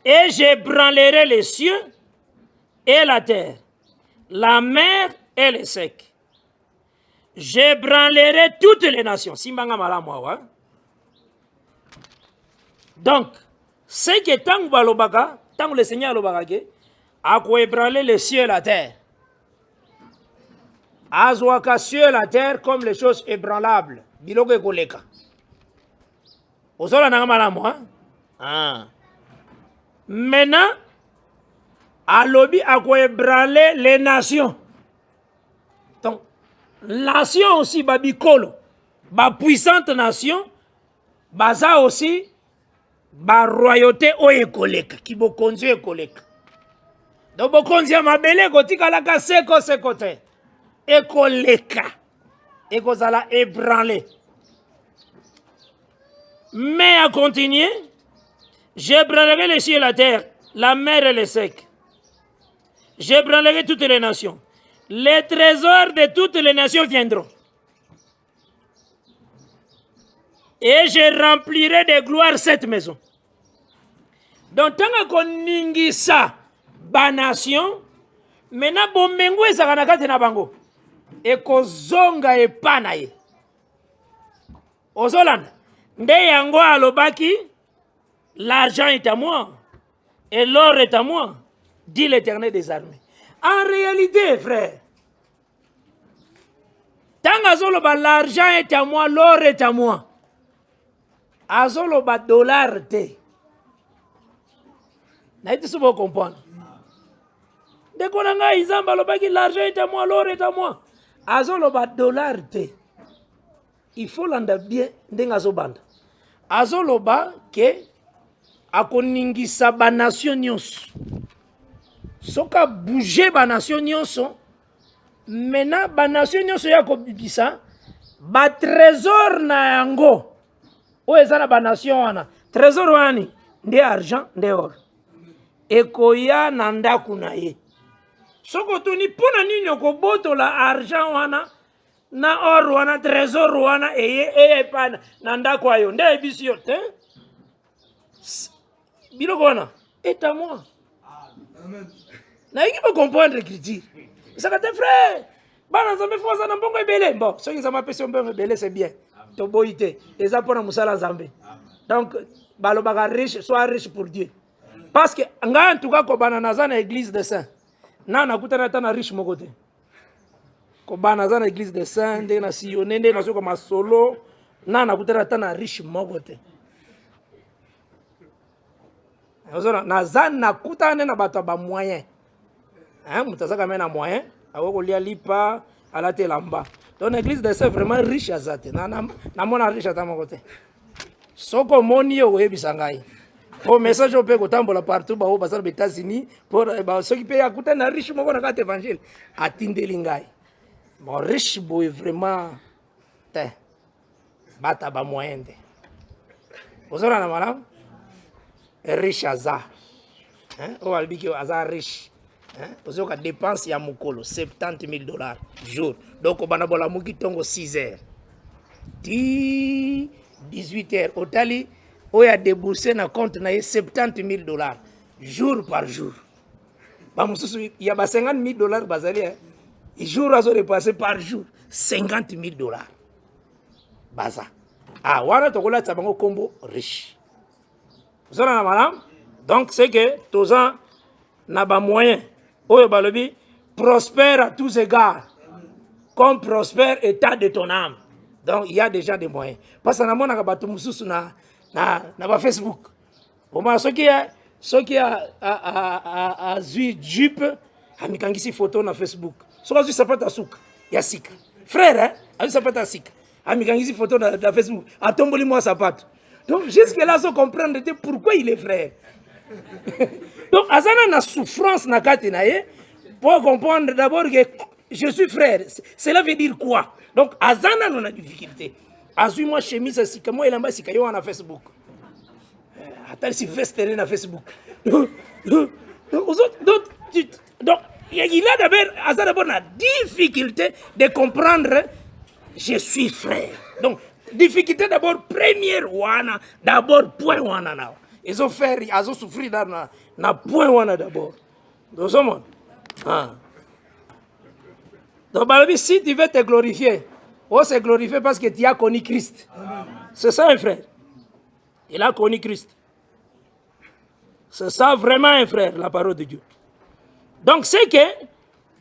Et j'ébranlerai les cieux et la terre, la mer et les secs. J'ébranlerai toutes les nations. Simbanga malamu. Donc, c'est que tant le Seigneur a ébranlé les cieux et la terre. azwaka sur la terre comme les choses ébranlables biloko ekoleka ozola nanga malamu maintenant alobi akoébranler les nations. Donc nation aussi babikolo bapuissante nation baza aussi baroyauté oyo ekoleka kibokonzi oyo ekoleka. Donc bokonzi ya mabele ekotikalaka seko te ekoleka ekozala ébranlé. Mais à continuer, j'ébranlerai les cieux et la terre, la mer et les secs. J'ébranlerai toutes les nations. Les trésors de toutes les nations viendront. Et je remplirai de gloire cette maison. Donc, tant qu'on ningisa ba nation, maintenant, bomengo ezaka na kati na bango. Ekozonga epana ye. Ozolanda. Nde yango alobaki, l'argent est à moi et l'or est à moi, dit l'Éternel des armées. En réalité, frère, tant azoloba l'argent est à moi, l'or est à moi, azoloba dollar te. Naïti soubo comprendre. Dès qu'on a izamba alobaki l'argent est à moi, l'or est à moi, azoloba dollar te. Il faut l'anda bien ndenga zobanda. Azoloba ke akoningisa ba nation nyonso. Soka bouger ba nation nyonso. Maintenant ba nation nyonso ya kobibisa ba trésor na yango. O ezana ba nation wana. Trésor wani nde argent nde or. Ekoya na ndaku na ye. Soko tuni pona nini okobotola argent wana na or wana trésor wana eye pana na ndako ayo nde ebisi yo te biloko wana est à moi. Amen. Na yiki ba comprendre l'écriture. Ça te frère bana nzambe foza na mbongo ebele bon soki nzambe apesi mbongo ebele c'est bien to boité eza pona musala nzambe. Donc balobaka riche soit riche pour Dieu parce que nga en tout cas ko bana naza na église de saint na nakutana ta na riche moko te. Kobana za na église de saint nde na sillonné nde na soko masolo na nakutana ta na riche moko te. Ozona na za nakutana na bato ba moyen. Mutazaka mena moyen awoko lia lipa alate lamba. Donc l'église de saint vraiment riche azate na mona riche ata moko te. Soko moni yo yebisa ngai. Au message au peko tambola partout ba bazar États-Unis pour ba ceux qui paye akutana na riche moko na kate évangile atindeli ngai. Bon, riche boy vraiment te bata ba moyen te. Ozona na malam riche aza. O albiki aza riche. Ozoka dépense ya mukolo $70,000 jour. Donc bana bola muki tongo 6 heures. 18 heures. Otali oya déboursé na compte na $70,000 jour par jour. Ba mususu ya ba $50,000 bazali jour à dépasser par jour $50,000. Baza. Ah, wana tokola tsabango kombo riche. Vous avez madame? Donc c'est que tous ans n'a pas moyen. Oyo balobi prospère à tous égards. Comme prospère état de ton âme. Donc il y a déjà des moyens. Parce que na mona bato mususu na Facebook. Au moins ceux qui a zui jupe amikangisi photo na Facebook. Soka zui sapata suka ya sika. Frère, azu sapata sika. Amikangisi photo na Facebook. Atomboli moi sapato. Donc jusque là so comprendre pourquoi il est frère. Donc azana na souffrance na kati na ye pour comprendre d'abord que je suis frère. Cela veut dire quoi? Donc azana non a difficulté. Azui moi chemise sika moi elamba sika yo na Facebook. Attends si veste na Facebook. Donc il a d'abord la difficulté de comprendre je suis frère. Donc difficulté d'abord première wana d'abord point wana na. Ils ont fait ils ont souffert dans na point wana d'abord. Donc ça monde. Donc si tu veux te glorifier, on se glorifier parce que tu as connu Christ. C'est ça un frère. Il a connu Christ. C'est ça vraiment un frère, la parole de Dieu. Donc c'est que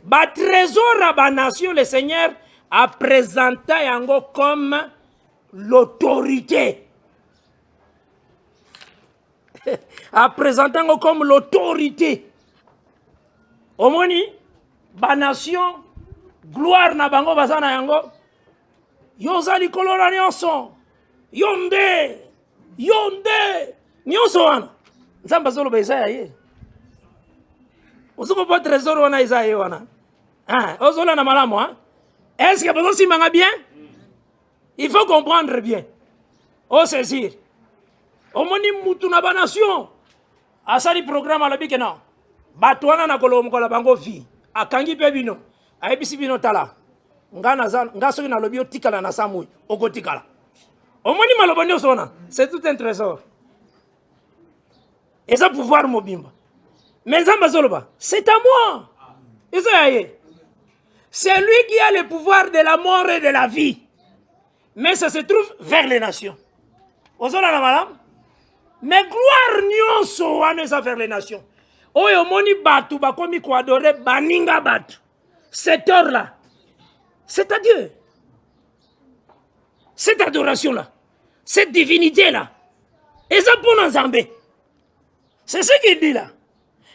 ba trésor à ba nation, le Seigneur a présenté yango comme l'autorité. A présenté yango comme l'autorité. Omoni, ba nation, gloire na bango bazana yango. Yozali kolora nyonso. Yonde. Nyonso wana. Nzamba zolo ba Isaya ye. Osuko pas trésor wana Isaya wana. Ah, ozola na malamu hein. Est-ce que vous simanga bien? Il faut comprendre bien. Au saisir. Omoni mutu na ba nation. Asali programme ala bike na. Batwana na kolom kola bango vi. Akangi pe bino. Ayebisi bino tala. Nga soki na lobi otikala na samui. Oko tikala. Omoni maloba nyonso wana. C'est tout un trésor. Et ça pouvoir mobimba. Mais Nzamba zoloba, c'est à moi. C'est lui qui a le pouvoir de la mort et de la vie. Mais ça se trouve vers les nations. Ozola na madame. Mais gloire nyonso wana eza vers les nations. Oyo moni batu bakomi ko adorer baninga batu. Cette heure-là, c'est à Dieu. Cette adoration-là, cette divinité-là, et ça pour nous Nzambe. C'est ce qu'il dit là.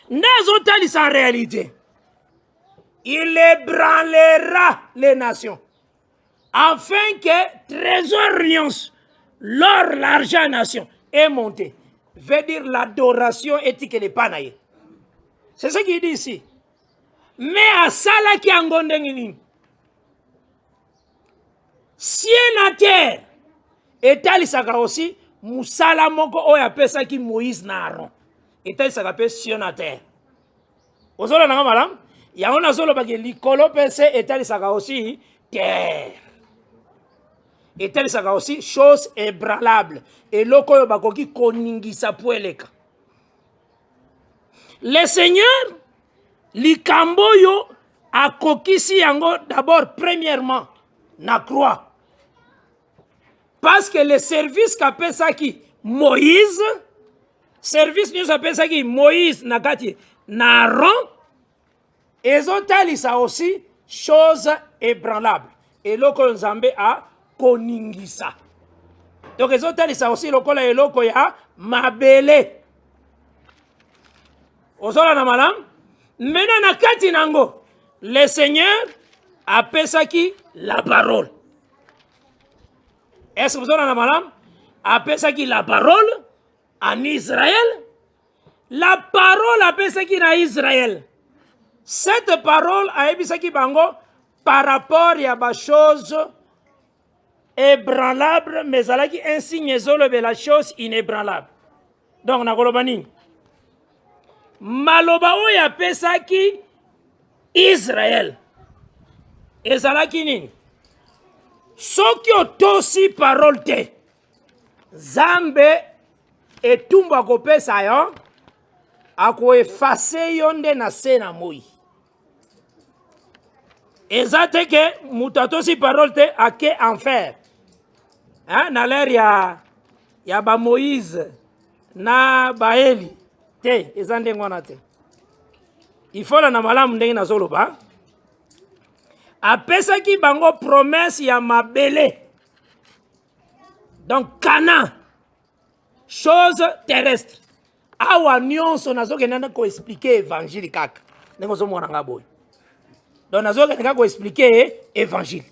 Nazotali sa réalité. Il ébranlera les nations. Afin que trésor lions, l'or, l'argent nation est monté. Veut dire l'adoration éthique et panaye. C'est ce qu'il dit ici. Mais à Sala qui angondengini. Ciel la terre. Et talisaka aussi, Moussala moko oya pesa ki Moïse naron. Et talisaka pe ciel la terre. Ozola nanga madame. Yango nazolo baki likolo pese et talisaka aussi terre. Et talisaka aussi chose ébranlable. Et loko yo bakoki koningisa pueleka. Le Seigneur, likambo yo akokisi yango d'abord premièrement na croix. Parce que le service qu'a fait ça qui Moïse, service nous a fait ça qui Moïse nakati naron, et ça aussi chose ébranlable. Et loko Nzambe a koningisa. Donc ça aussi loko la loko ya mabele. Ozola na malam. Maintenant na kati nango, le Seigneur a fait ça qui la parole. Est-ce que vous avez la madame? Appelle ça qui la parole en Israël. La parole appelle ça qui en Israël. Cette parole a dit ça qui bango par rapport à des choses ébranlables, mais elle a qui insigne la chose inébranlable. Donc na kolobani. Maloba o ya appelle ça qui Israël. Et ça la qui nini? Soki otosi parole te Zambe etumba kopesa yo ako efase yo nde na se na moi. Eza te ke mutu atosi parole te ake enfer. Na l'air ya ba Moïse na ba Eli te eza nde ngwana te. Il faut la na malamu ndenge na zoloba. Apesa ki bango promesse ya mabele. Donc Cana, chose terrestre. Awa nyonso nazoke nana ko expliquer évangile kaka. Nengo zo mwana ngaboy. Donc nazoke nana ko expliquer évangile.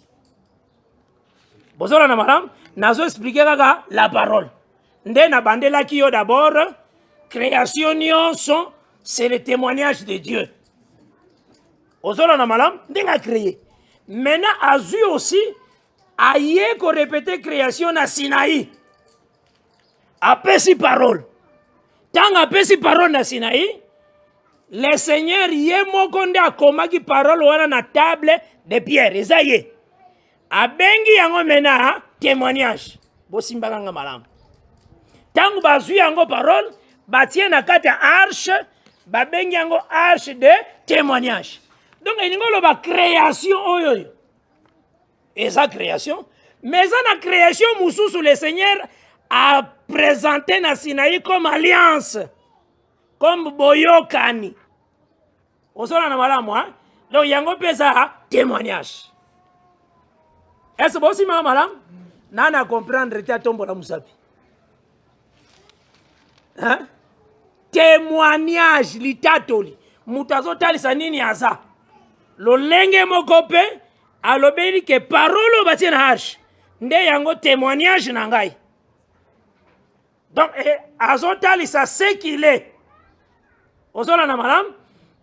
Bozola na madame, nazo expliquer kaka la parole. Nde na bandela ki yo d'abord création nyonso, c'est le témoignage de Dieu. Bozola na madame, ndenga créer. Maintenant, Azu aussi, aïe qu'on répétait création na Sinaï. Apesi parole. Tant apesi parole na Sinaï, le Seigneur yé mokonde a komaki parole wana na table de pierre. Ezaye. Abengi yango mena témoignage. Bosimba kanga malam. Tant bazu yango parole, batie na kati arche, babengi yango arche de témoignage. Donc, il y a une création. Et sa création. Mais la création, Moussou, le Seigneur a présenté na Sinaï comme alliance. Comme Boyokani. Donc yango pesa témoignage. Est-ce que aussi madame nana comprendre ta tombo la musapi? Hein? Témoignage litatoli. Mutazo talisa nini asa? Lo lenge mokope alobeli ke parolo bati na hash. Nde yango témoignage na ngai. Donc azo talisa ce qu'il est. Ozola na madame.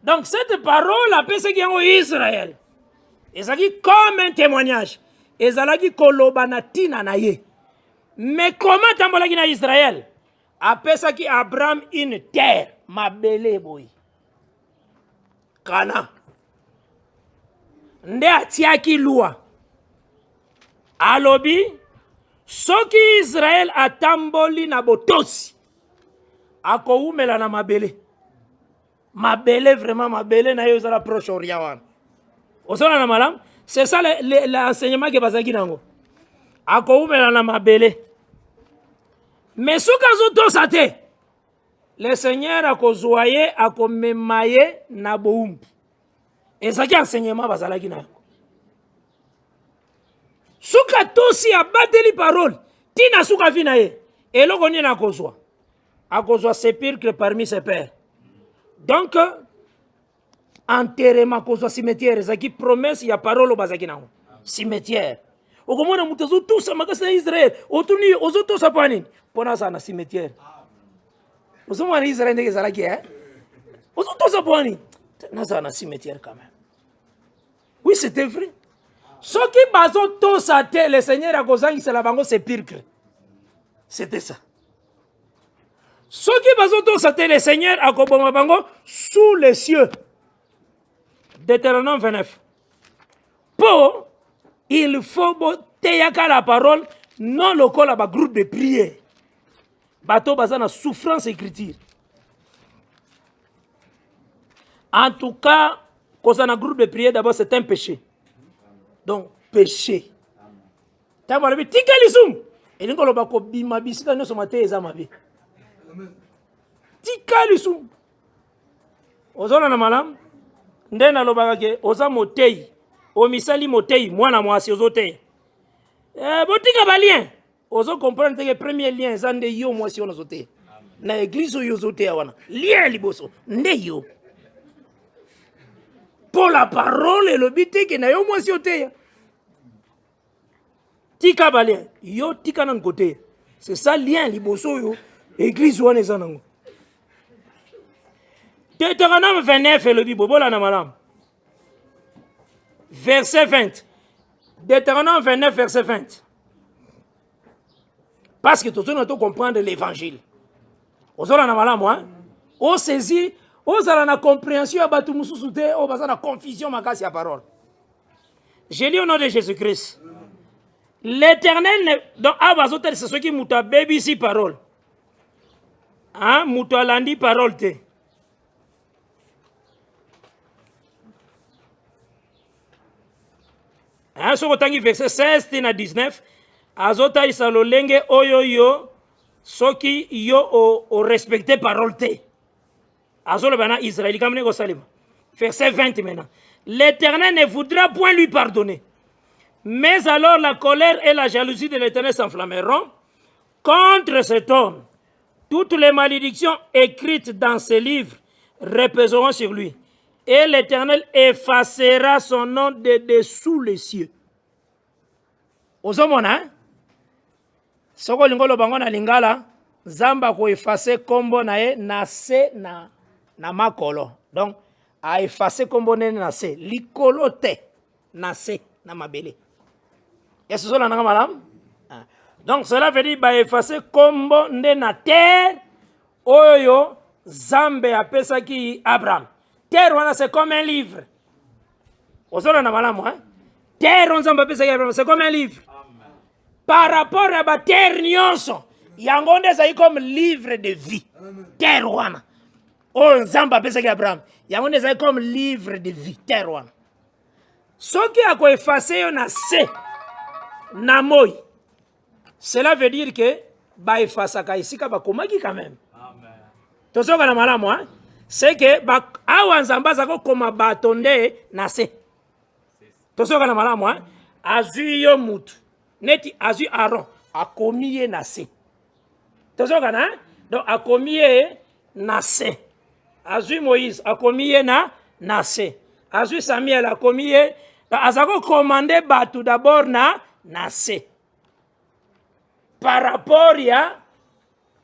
Donc cette parole appelle ce qui est Israël. Et ça dit comme un témoignage. Et ça dit kolobana tina na ye. Mais comment tambolaki na Israël? Appelle ça qui Abraham une terre. Ma belle boy. Kana. Nde atiaki loi. Alobi. Soki Israël atamboli na botosi. Ako umela na mabele. Mabele vraiment mabele na yo zala proche orient. Osona na malam. C'est ça l'enseignement que bazaki nango. Ako umela na mabele. Mais souka zoto sate. Le Seigneur a kozwaye a komemaye na boumbu. Et ça qui enseignement bazalaki na. Souka tosi a bateli parole. Tina souka finaye. Et lo koni na kozwa. A kozwa sépulcre parmi ses pères. Donc enterrement kozwa cimetière ça qui promesse ya parole bazaki na. Cimetière. Okomona mutazo tout ça makasa na Israël. Otuni ozoto sa panini. Pona ça na cimetière. Ozomo na Israël ndeke zalaki ozoto sa panini. Na ça na cimetière quand même. Oui, c'était vrai. Ce qui bazo to sa te le Seigneur a kozangi c'est la bango sépulcre. C'était ça. Ce qui bazo to sa te le Seigneur a koboma bango sous les cieux. Deutéronome 29. Pour il faut teyaka la parole non lokola ba groupe de prière. Bato bazana souffrance écriture. En tout cas, quand on a un groupe de prière, d'abord c'est un péché. Donc, péché. T'as mal vu, tika lisum. Et nous allons pas bima bisika nous sommes maté ezamabi. Tika lisum. Ozona na malam. Ndena lobaka ke oza motei. Omisali motei mwana mwasi ozote. Botika balien. Ozo comprendre que premier lien zande yo mwasi ona zote. Na église yo zote wana. Lien liboso. Nde yo. Pour la parole et le biti que na yo mwasi ote. Tika balien. Yo tika nan côté. C'est ça lien liboso yo. Église wana zanango. Deutéronome 29 et le Bible, verset 20. Deutéronome 29, verset 20. Parce que tout le monde doit comprendre l'évangile. Vous avez on saisit, on a la compréhension, on a la confusion, on la parole. Je lis au nom de Jésus-Christ. L'Éternel, donc, c'est ce qui m'a baby ici parole. Hein, m'a landi parole. Hein, sur le verset 16 à 19, azota isalolenge oyo yo soki yo o respecté parole te. Azolo bana Israël comme nego salima. Verset 20 maintenant. L'Éternel ne voudra point lui pardonner. Mais alors la colère et la jalousie de l'Éternel s'enflammeront contre cet homme. Toutes les malédictions écrites dans ces livres repèseront sur lui. Et l'Éternel effacera son nom de dessous les cieux. Ozomona, soko lingolo bango na lingala, zamba ko effacer kombo na ye na se na makolo. Donc a effacer kombo na se, likolo te na se na mabele. Est-ce que cela n'a madame? Donc cela veut dire ba effacer kombo nde na terre oyo zambe apesa ki Abraham. Terre wana c'est comme un livre. Ozona na malamu hein? Terre on zambe apesa ki Abraham, c'est comme un livre. Par rapport à la terre nyonso, yango nde c'est comme livre de vie. Terre wana. On zambe apesa ki Abraham. Yango nde c'est comme livre de vie. Terre wana. Soki a ko effacer yo na se na moi. Cela veut dire que ba effacer ka isika ba komaki quand même. Amen. Tozoka na malamu hein? c'est que awa nzambe azako koma batonde na se tosoka na malamu azwi yo mutu neti azwi Aaron akomi ye na se tosoka na donc akomi ye na se azwi Moïse akomi ye na se azwi Samuel akomi ye azako commandé bato d'abord na se par rapport ya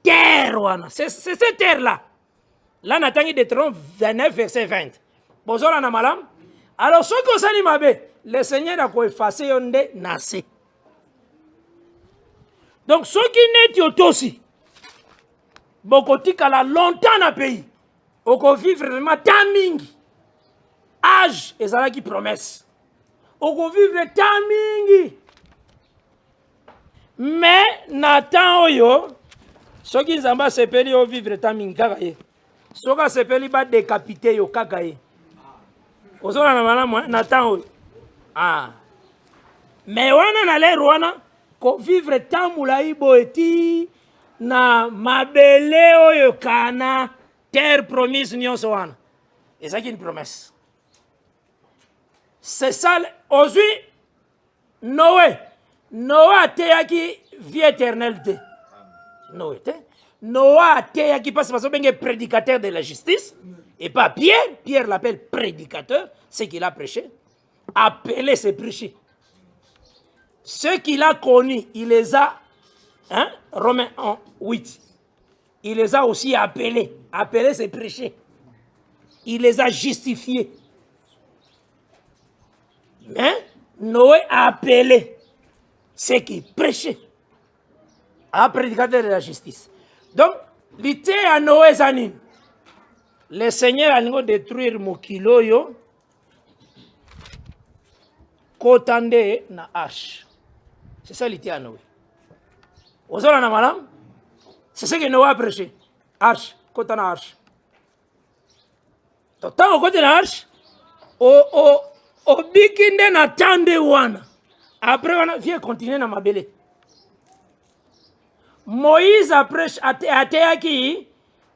terre wana c'est cette terre là là natangi Deutéronome 29 verset 20 bozola na malam alors soki osali mabe le Seigneur akoefface yo nde na se donc soki neti otosi bokotikala longtemps na pays okovivre vraiment tant mingi âge ezalaki promesse okovivre tant mingi mais na temps oyo soki nzambe asepeli yo vivre tant mingi kaka ye soki asepeli badécapite yo kaka ye ozona na malamu na temps oyo mais wana na lere wana kovivre tant molai boye ti na mabele oyo kana terre promise nyonso wana ezalaki une promesse. C'est ça ozwi Noé ateyaki vie éternelle te Noé ateyaki parce que c'est un prédicateur de la justice et pas Pierre l'appelle prédicateur, ce qu'il a prêché appelé ses prêchés. Ceux qu'il a connus, il les a Romains 8, il les a aussi appelés ses prêchés, il les a justifiés. Mais Noé a appelé ceux qui prêchaient à prédicateur de la justice. Donc, l'ité à Noé Zanin, le Seigneur a détruire Mokilo yo, kotande na arche. C'est ça l'ité à Noé. Ozola na malam, c'est ce que Noé a prêché. Arche, kota na arche. Donc, tant au côté de l'arche, obikinde na tande wana. Après wana viens continuer na mabele. Moïse après ateyaki,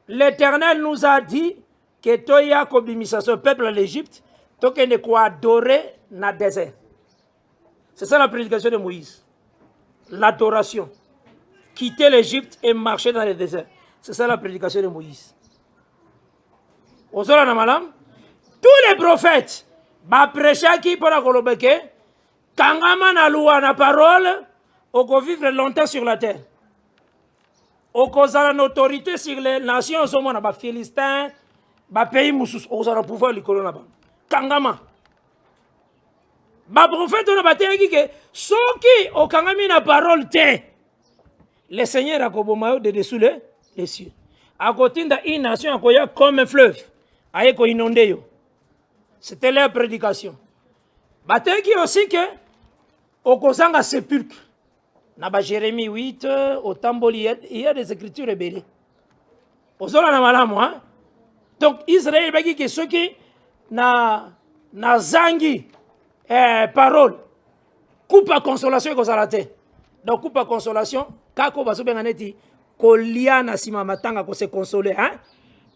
l'Éternel nous a dit que toya kobimisa ce peuple à l'Égypte, tokende ko adorer na désert. C'est ça la prédication de Moïse. L'adoration. Quitter l'Égypte et marcher dans le désert. C'est ça la prédication de Moïse. Ozola na malam, tous les prophètes prêchaki pour la kolobeke kangama na loi na parole oko vivre longtemps sur la terre oko zala une autorité sur les nations somo na ba philistins ba pays musus oko zala pouvoir likolo na ba kangama ba prophète na bateki ke soki okangami na parole te le Seigneur akoboma yo de dessous les cieux akotinda une nation akoya comme un fleuve ayeko inonde yo. C'était leur prédication. Bateki aussi que au Kozanga sépulcre. Naba Jérémie 8, au Tamboli, il y a des écritures rebelles. Au Zola na malamu, hein? Donc Israël baki que ceux qui na zangi parole coupe à consolation ko salate. Donc coupe à consolation kako baso benganeti kolia na sima matanga ko se consoler, hein?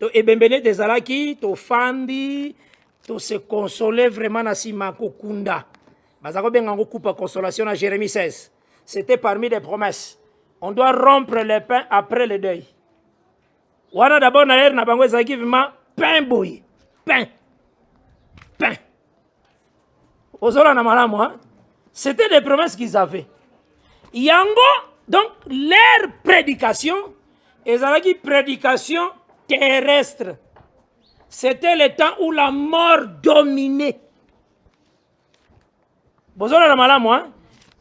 To ebembene des alaki to fandi to se consoler vraiment na sima kokunda. Bazako bengango coupe à consolation à Jérémie 16. C'était parmi les promesses. On doit rompre les pains après le deuil. Wana d'abord na na bango ezaki vraiment pain boy. Pain. Ozola na malamu, hein? C'était des promesses qu'ils avaient. Yango, donc leur prédication, ezalaki prédication terrestre. C'était le temps où la mort dominait. Bozola na malamu, hein?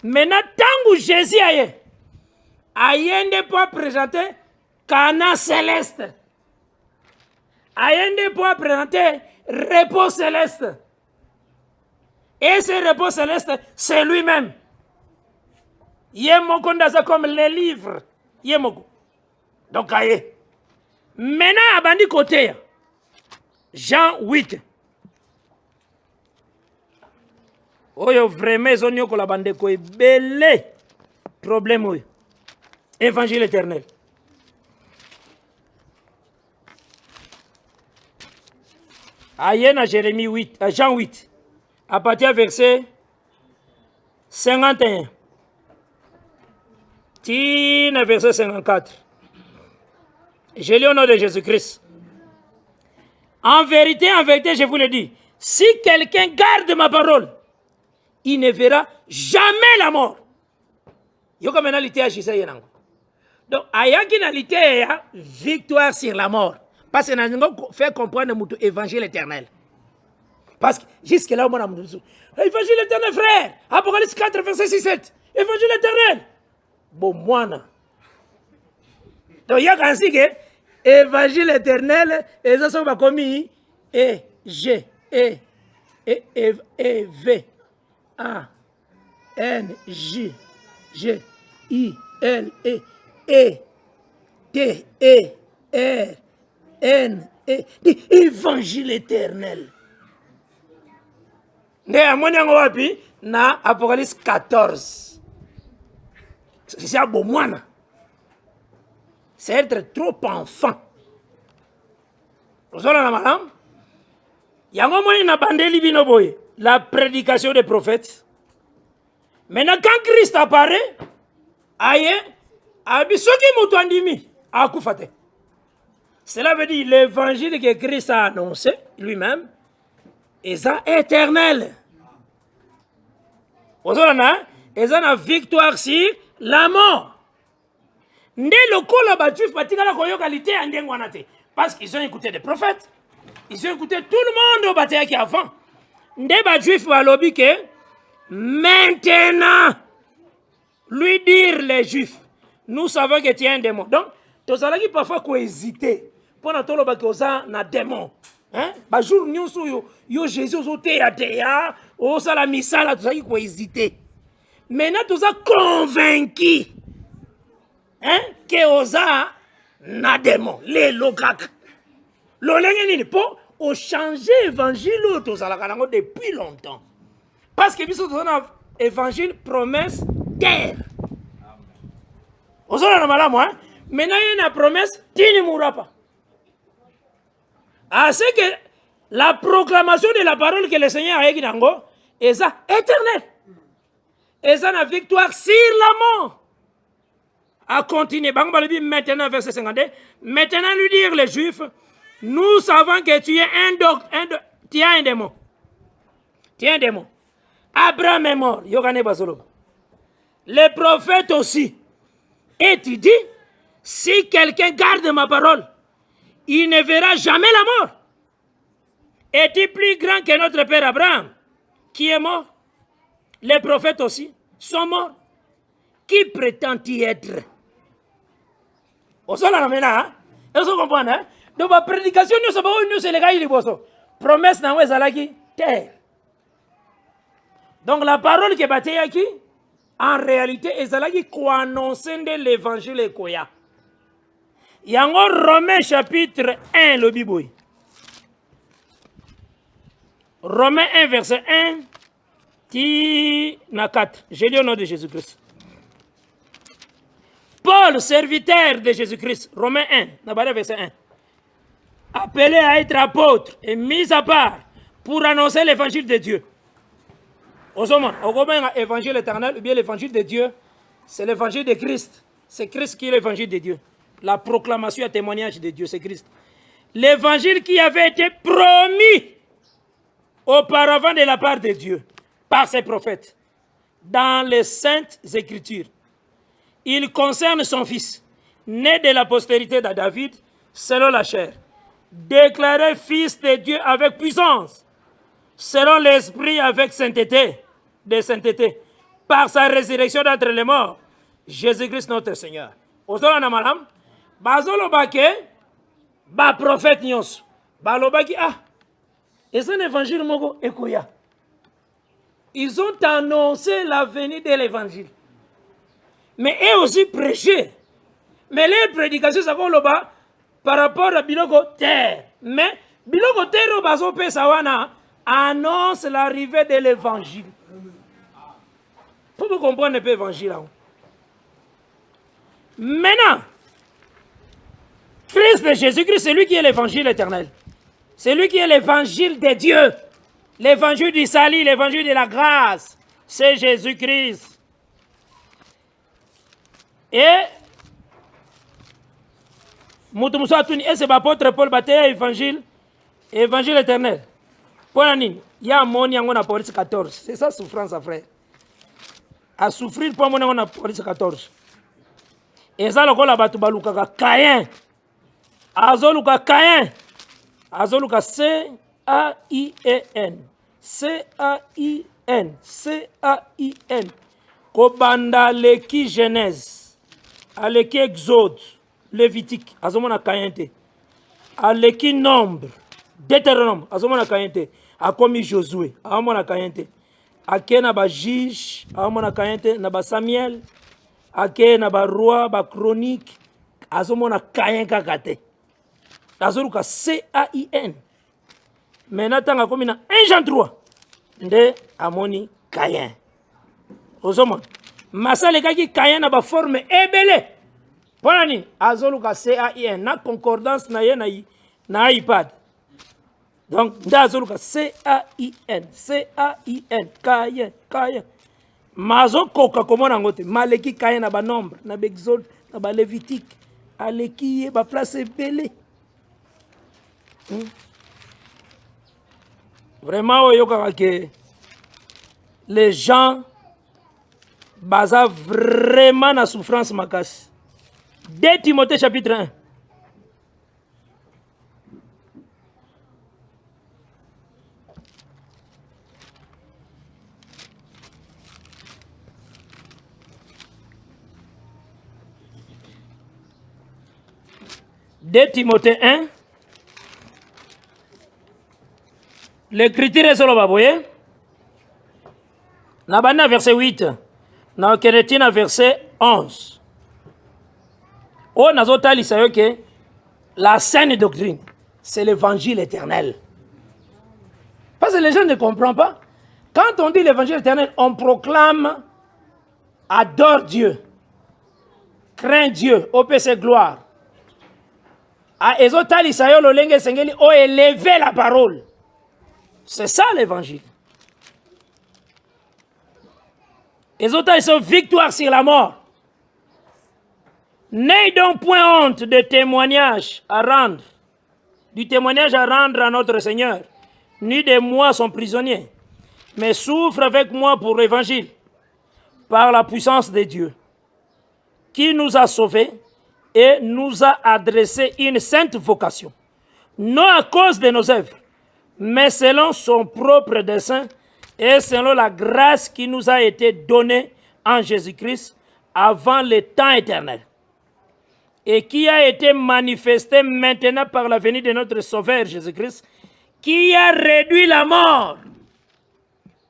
Maintenant, tant que Jésus ayende pour présenter Cana céleste. Ayende pour présenter repos céleste. Et ce repos céleste, c'est lui-même. Yemoko ndaza comme les livres. Yemoko. Donc, aye. Maintenant, abandi côté. Jean 8. Oyo vraiment ils ont ko la bande ko belé problème oyo. Évangile éternel. Aïe na Jérémie 8, Jean 8, à partir du verset 51. Tine verset 54. Je lis au nom de Jésus-Christ. En vérité, je vous le dis, si quelqu'un garde ma parole, il ne verra jamais la mort. Yoko menalité à Gisèle. Donc, ayaki nalité victoire sur la mort. Parce que nous avons fait comprendre l'évangile éternel. Parce que jusque là, on a dit, évangile éternel, frère. Apocalypse 4, verset 6, 7. Évangile éternel. Bon, moi, donc, il y a ainsi que évangile éternel, et ça sont commis E, G, E, V, A, N, J, G, I, L, E, T, E, R, N, E, évangile éternel. Na Apocalypse 14. C'est un beau moine. C'est être trop enfant. Vous avez madame? La prédication des prophètes. Maintenant, quand Christ apparaît, cela veut dire l'évangile que Christ a annoncé lui-même est éternel. Vous avez une victoire sur la mort. Parce qu'ils ont écouté des prophètes. Ils ont écouté tout le monde au bataille qui avant. Maintenant, lui dire les Juifs, nous savons que tu es un démon. Donc, tu as parfois hésiter. Pendant tout le bataille, tu as un démon. Bah jour nous yo Jésus au théâtre, au salamissa là, tu as hésiter. Maintenant, tu as convaincu. Que osa na démon les logak l'olenge nini pour au changer évangile to sala kanango depuis longtemps parce que biso tozana évangile promesse terre osa na malamu maintenant il y a une promesse tini mourapa c'est que la proclamation de la parole que le Seigneur a écrit nango est ça éternel et ça la victoire sur la mort. À continuer, maintenant, verset 52. Maintenant, lui dire les Juifs, nous savons que tu es tu es un démon. Tu es un démon. Abraham est mort. Les prophètes aussi. Et tu dis, si quelqu'un garde ma parole, il ne verra jamais la mort. Es-tu plus grand que notre père Abraham, qui est mort? Les prophètes aussi sont morts. Qui prétend-il être? Vous comprenez? Donc, la prédication, nous sommes les gars, promesse dans terre. Donc, la parole qui est bâtie ici, en réalité, c'est quoi annoncer l'évangile et quoi. Il y a un Romains chapitre 1, le Bible. Romains 1, verset 1, qui n'a 4. Je lis au nom de Jésus-Christ. Paul, serviteur de Jésus-Christ, Romains 1, verset 1, appelé à être apôtre et mis à part pour annoncer l'évangile de Dieu. Au l'évangile éternel ou bien l'évangile de Dieu, c'est l'évangile de Christ. C'est Christ qui est l'évangile de Dieu. La proclamation et témoignage de Dieu, c'est Christ. L'évangile qui avait été promis auparavant de la part de Dieu par ses prophètes dans les saintes écritures. Il concerne son fils, né de la postérité de David, selon la chair, déclaré fils de Dieu avec puissance, selon l'esprit avec sainteté, par sa résurrection d'entre les morts, Jésus-Christ notre Seigneur. Ozona madame, bazolo bake, ba prophète nyos, balobaki et c'est un évangile moko ekoya. Ils ont annoncé la venue de l'évangile. Mais eux aussi prêché. Mais les prédications, ça va par rapport à Biloko terre. Mais Biloko terre, bazo pe sawana annonce l'arrivée de l'évangile. Pour vous comprendre un peu l'évangile. Maintenant, Christ de Jésus-Christ, c'est lui qui est l'évangile éternel. C'est lui qui est l'évangile de Dieu. L'évangile du salut, l'évangile de la grâce. C'est Jésus-Christ. Et c'est l'apôtre Paul bataille évangile éternel. Pour il y a un monde qui a 14. C'est ça souffrance, frère. À souffrir pour mon on a 14. Et ça le kola batu baluka Caïn. Azoluka Caïn. Azoluka C-A-I-N. C-A-I-N. C-A-I-N. Kobanda leki Genèse. Aleki Exode. Lévitique. Azomona Caïn te. Aleki Nombre. Deutéronome. Azomona Caïn te. Akomi Josué. Azomona Caïn te. Ake na ba juge. Azomona Caïn te. Na ba Samuel. Ake na ba roi. Ba chronique. Azomona Caïn kakate. Azoluka C-A-I-N. Maintenant, tanga komi na 1 Jean 3. Nde amoni Caïn. Ozoma. Masale kaki Caïn na ba forme ebele. Ponani azoluka C-A-I-N. Na concordance na ye na iPad. Donc nde azoluka C-A-I-N. C-A-I-N. Caïn. Caïn. Mazo koka komona ngote. Maleki Caïn na ba nombre. Na ba Exode. Na ba Lévitique. Aleki ba place ebele. Vraiment, les gens basent vraiment la souffrance macasse. 2 Timothée chapitre 1. Timothée 1. L'écriture est sur le bas, vous voyez? Nabana verset 8. Dans Kérétine verset 11. On a zotali ça que la saine doctrine, c'est l'évangile éternel. Parce que les gens ne comprennent pas. Quand on dit l'évangile éternel, on proclame adore Dieu, crains Dieu, OPC gloire. A ezotali ça yo lo lenge sengeli o élever la parole. C'est ça l'évangile. Les autres, ils sont victoire sur la mort. N'ayez donc point honte de témoignage à rendre, du témoignage à rendre à notre Seigneur, ni de moi son prisonnier, mais souffre avec moi pour l'évangile, par la puissance de Dieu, qui nous a sauvés et nous a adressé une sainte vocation, non à cause de nos œuvres, mais selon son propre dessein et selon la grâce qui nous a été donnée en Jésus-Christ avant le temps éternel et qui a été manifestée maintenant par la venue de notre Sauveur Jésus-Christ qui a réduit la mort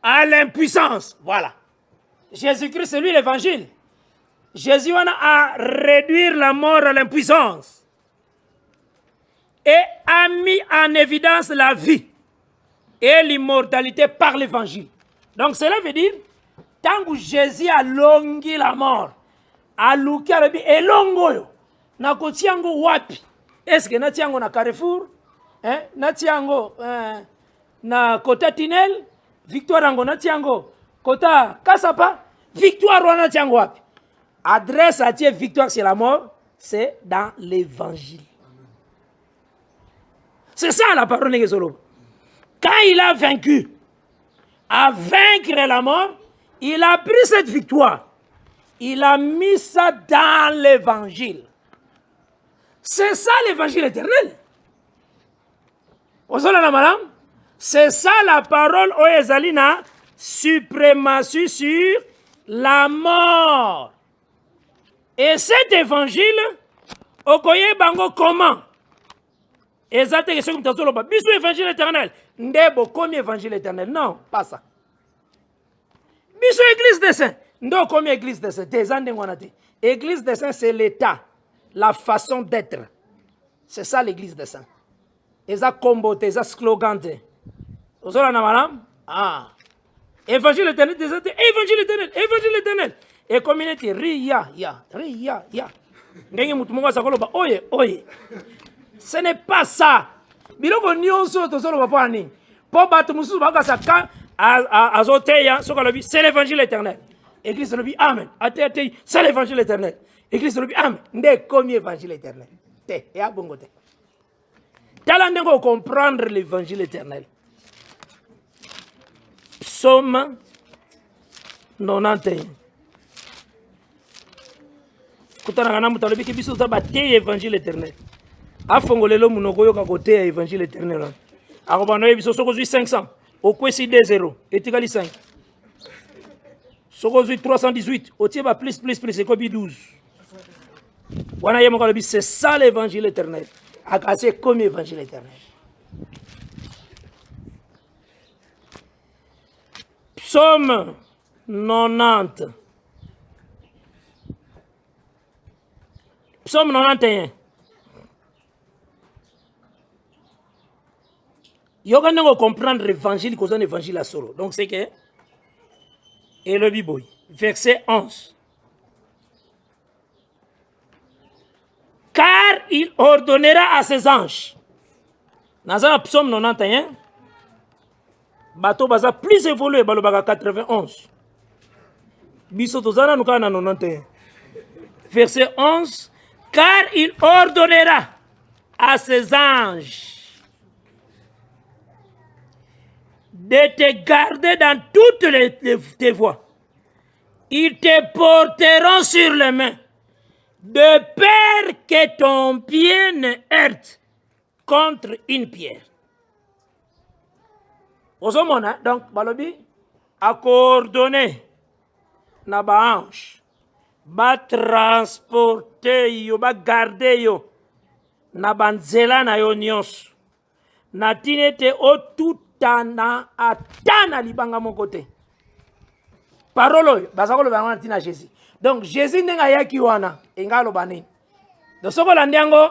à l'impuissance. Voilà. Jésus-Christ, c'est lui l'évangile. Jésus a réduit la mort à l'impuissance et a mis en évidence la vie et l'immortalité par l'évangile. Donc cela veut dire, tant que Jésus a longi la mort, a louki a lebi elongo na kotiango wapi? Est-ce que na tiango na Carrefour? Na tiango na kota Tinel? Victoire ango na tiango kota Kasapa? Victoire wana tiango wapi? Adresse à Dieu, victoire sur la mort, c'est dans l'évangile. C'est ça la parole de Solo. Quand il a vaincu, à vaincre la mort, il a pris cette victoire. Il a mis ça dans l'évangile. C'est ça l'évangile éternel. C'est ça la parole au Ezalina, suprématie sur la mort. Et cet évangile, okoye bango comment? Exact, c'est comme tu as dit, évangile éternel. Ndebo, comme évangile éternel. Non, pas ça. Biso église des saints. Non, comme église des saints. Église des saints, c'est l'état, la façon d'être. C'est ça l'église des saints. Et ça combote, ça slogan. Vous avez madame? Ah. Évangile éternel, évangile éternel, évangile éternel. Et communauté, ria. Oye. Ce n'est pas ça. biloko nyonso tozoloba mpo nini mpo bato mosusu bakasa ka azoteya soki alobi c'est l'évangile éternel église alobi amen ateyatei c'est l'évangile éternel église alobi amen nde ekomi évangile éternel te eya bongo te tala ndenge ocomprendre l'évangile éternel. Psaume 91. Kutanaka na mutu alobi ke biso toza bateya évangile éternel afongolelo monoko oyoka koteya évangile éternel akobanda oyebi biso soki ozwi 500 okwesi 2-0 etikali 5 soki ozwi 318 otie ba plus ekobi 12 wana ye moko alobi c'est ça l'évangile éternel akasi ekomi évangile éternel. Psaume 90. Psaume 91. Yoga n'engo comprendre l'évangile cause un évangile à solo. Donc c'est que et le biboy verset 11. Car il ordonnera à ses anges. Dans un psaume 91, bateau baza plus évolué balobaka 91. Biso tozana nuka na 91. Verset 11. Car il ordonnera à ses anges de te garder dans toutes tes voies. Ils te porteront sur les mains, de peur que ton pied ne heurte contre une pierre. Ozomona, donc, balobi, a coordonné na ba ange, ba transporter yo, ba garder yo, na banzela na yo nyonso, na tinete o tutana atana libanga mon côté. Parole, bazakolo ba tina Jésus. Donc Jésus ndenga yaki wana, engalo banini. Donc soko landiango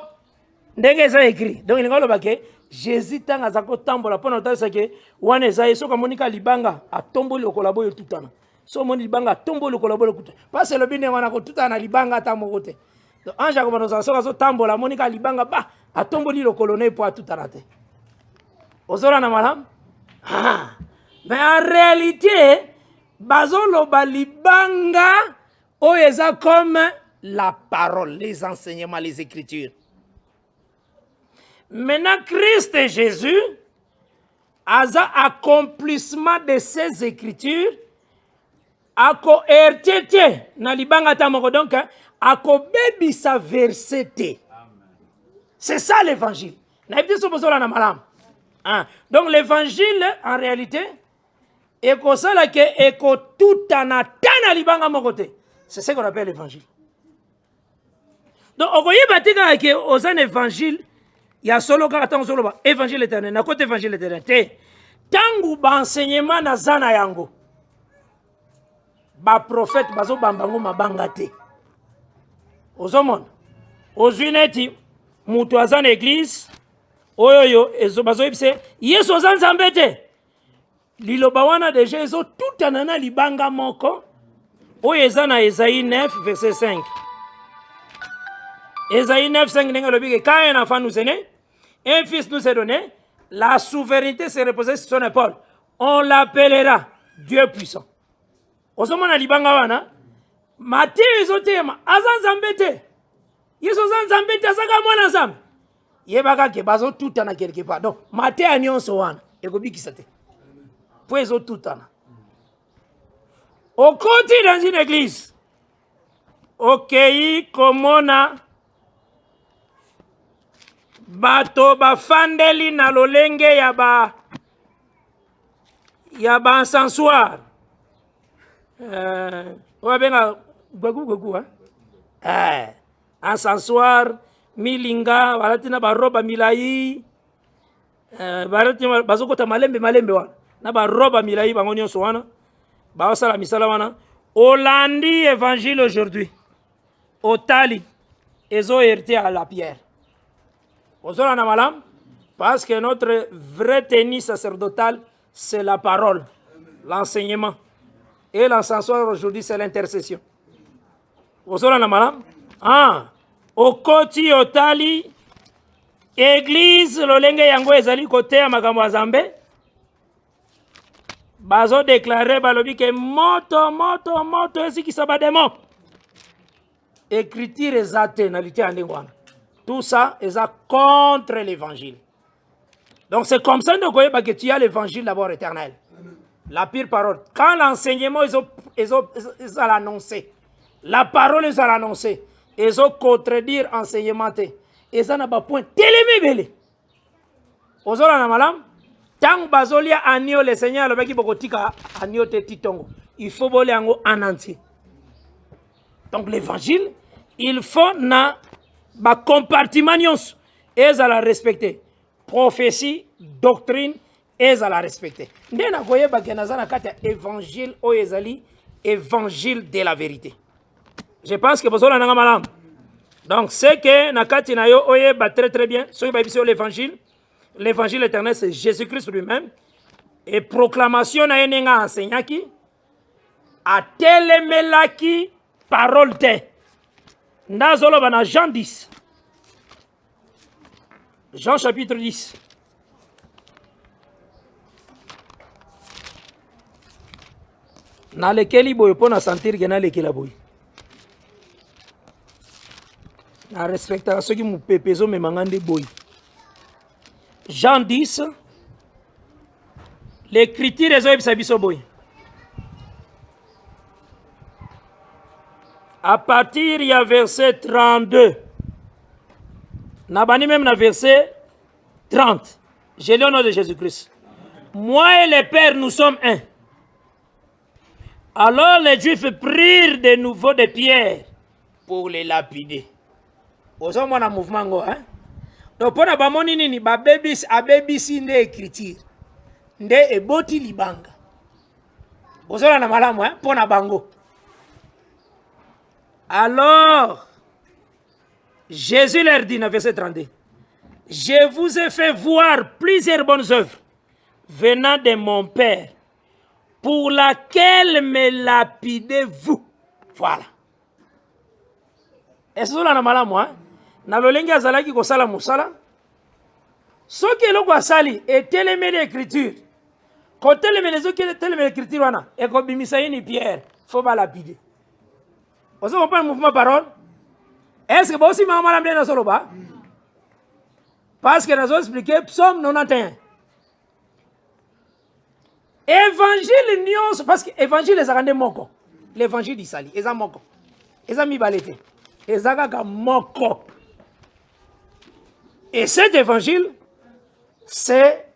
ndenge ça écrit. Donc engalo bake Jésus tanga zako tambola pona otasa ke wana ezaye soka monika libanga atomboli okolabo yo tutana. So moni libanga atomboli okolabo yo tutana. Parce le bine wana ko tutana libanga tamoko te. Donc ange ko banoza soka so tambola monika libanga ba atomboli le colonel pour tutana te. Ozora na malam? Ah. Mais en réalité bazolo balibanga oeza comme la parole, les enseignements, les écritures. Maintenant, Christ et Jésus, asa accomplissement de ces écritures, ako RTT, na libanga tamoko donc, ako bebi sa verset. C'est ça l'évangile. Donc l'évangile, en réalité, eko sala ke eko tutana tana libanga mokote. C'est ce qu'on appelle l'évangile. Donc, on voyait que aux un évangile, il y a solo karatan solo ba évangile éternel, na côté évangile éternel. Tangu ba enseignement na zana yango. Ba prophète bazo bambango mabanga te. Ozomon. Ozuneti mutu azana église. Oyoyo ezo bazo yipse Yesu ozanzambe te. Liloba wana déjà ezo tout anana libanga moko. Oyo eza na Esaïe 9 verset 5. Esaïe 9 5 ndenge lobi ke quand un enfant nous est né, un fils nous est donné, la souveraineté se reposer sur son épaule. On l'appellera Dieu puissant. Ozomona libanga wana Matthieu ezotema azanzambe te. Yesu azanzambe te azaka mwana nzambe. Yebaka ke bazo tutana quelque part. Donc Matthieu anyonso wana ekobikisa te. Po ezo tutana. Au côté dans une église, ok, komona bato bafandeli na lolenge ya ba encensoir. On benga gogu hein. Encensoir milinga balatina ba roba milai. Balatina bazokota malembe wa. Na ba roba milai bango nyonso wana. Baosala misala wana. Olandi évangile aujourd'hui. Otali ezo hérité à la pierre. Ozola na malam parce que notre vrai tenue sacerdotale c'est la parole, l'enseignement. Et l'encensoir aujourd'hui c'est l'intercession. Ozola na malam. Ah, okoti otali Église lolenge yango ezali kote ya makambo ya Nzambe. Bazo déclarer balobi ke moto esikisa ba démon. Écriture ezate na lité andengwana. Tout ça est contre l'évangile. Donc c'est comme ça que tu as l'évangile d'abord éternel. La pire parole. Quand l'enseignement ils ont annoncé, la parole ils ont annoncé, ils ont contredire enseignement. Ils ont pas point. Télémébélé. Ozola na malam. Tant bazolia anio le Seigneur le baki bokotika anio te titongo. Il faut voler en entier. Donc l'évangile, il faut na ba compartiment nyonso eza la respecter. Prophétie, doctrine eza la respecter. Ndena koyeba ke nazana kati ya évangile o ezali évangile de la vérité. Je pense que bozola nanga malam. Donc c'est que na kati na yo oyeba très bien so ba biso l'évangile. L'évangile éternel, c'est Jésus-Christ lui-même. Et proclamation na yenenga enseignaki a telemelaki parole te. Nazolo bana Jean 10. Jean chapitre 10. Na lekeli boy pona sentir que na lekela boy. Na respecta ceux qui mu pepezo me mangande boy. Jean 10, l'écriture est boy. À partir il y a verset 32. Nabani même na verset 30. J'ai lu au nom de Jésus-Christ. Moi et le Père, nous sommes un. Alors les Juifs prirent de nouveau des pierres pour les lapider. Aux hommes, on a un mouvement, hein? Donc, pour nous nini ba abebisi nde écriture nde eboti libanga bozola na malamu hein pour na bango. Alors Jésus leur dit dans verset 32, je vous ai fait voir plusieurs bonnes œuvres venant de mon Père, pour laquelle me lapidez-vous. Voilà. Est-ce que na malamu hein? Na lolenge azalaki kosala musala soki eloko asali etelemi l'écriture kotelemi lezoki etelemi l'écriture wana ekobimisa yini Pierre faut balapide. Ozo comprendre mouvement parole. Est-ce que bosi mama lambe na soloba parce que nazo expliquer psaume 91 évangile nyonso parce que évangile ezakande moko l'évangile isali eza moko eza mibalete ezakaka moko. Et cet évangile, c'est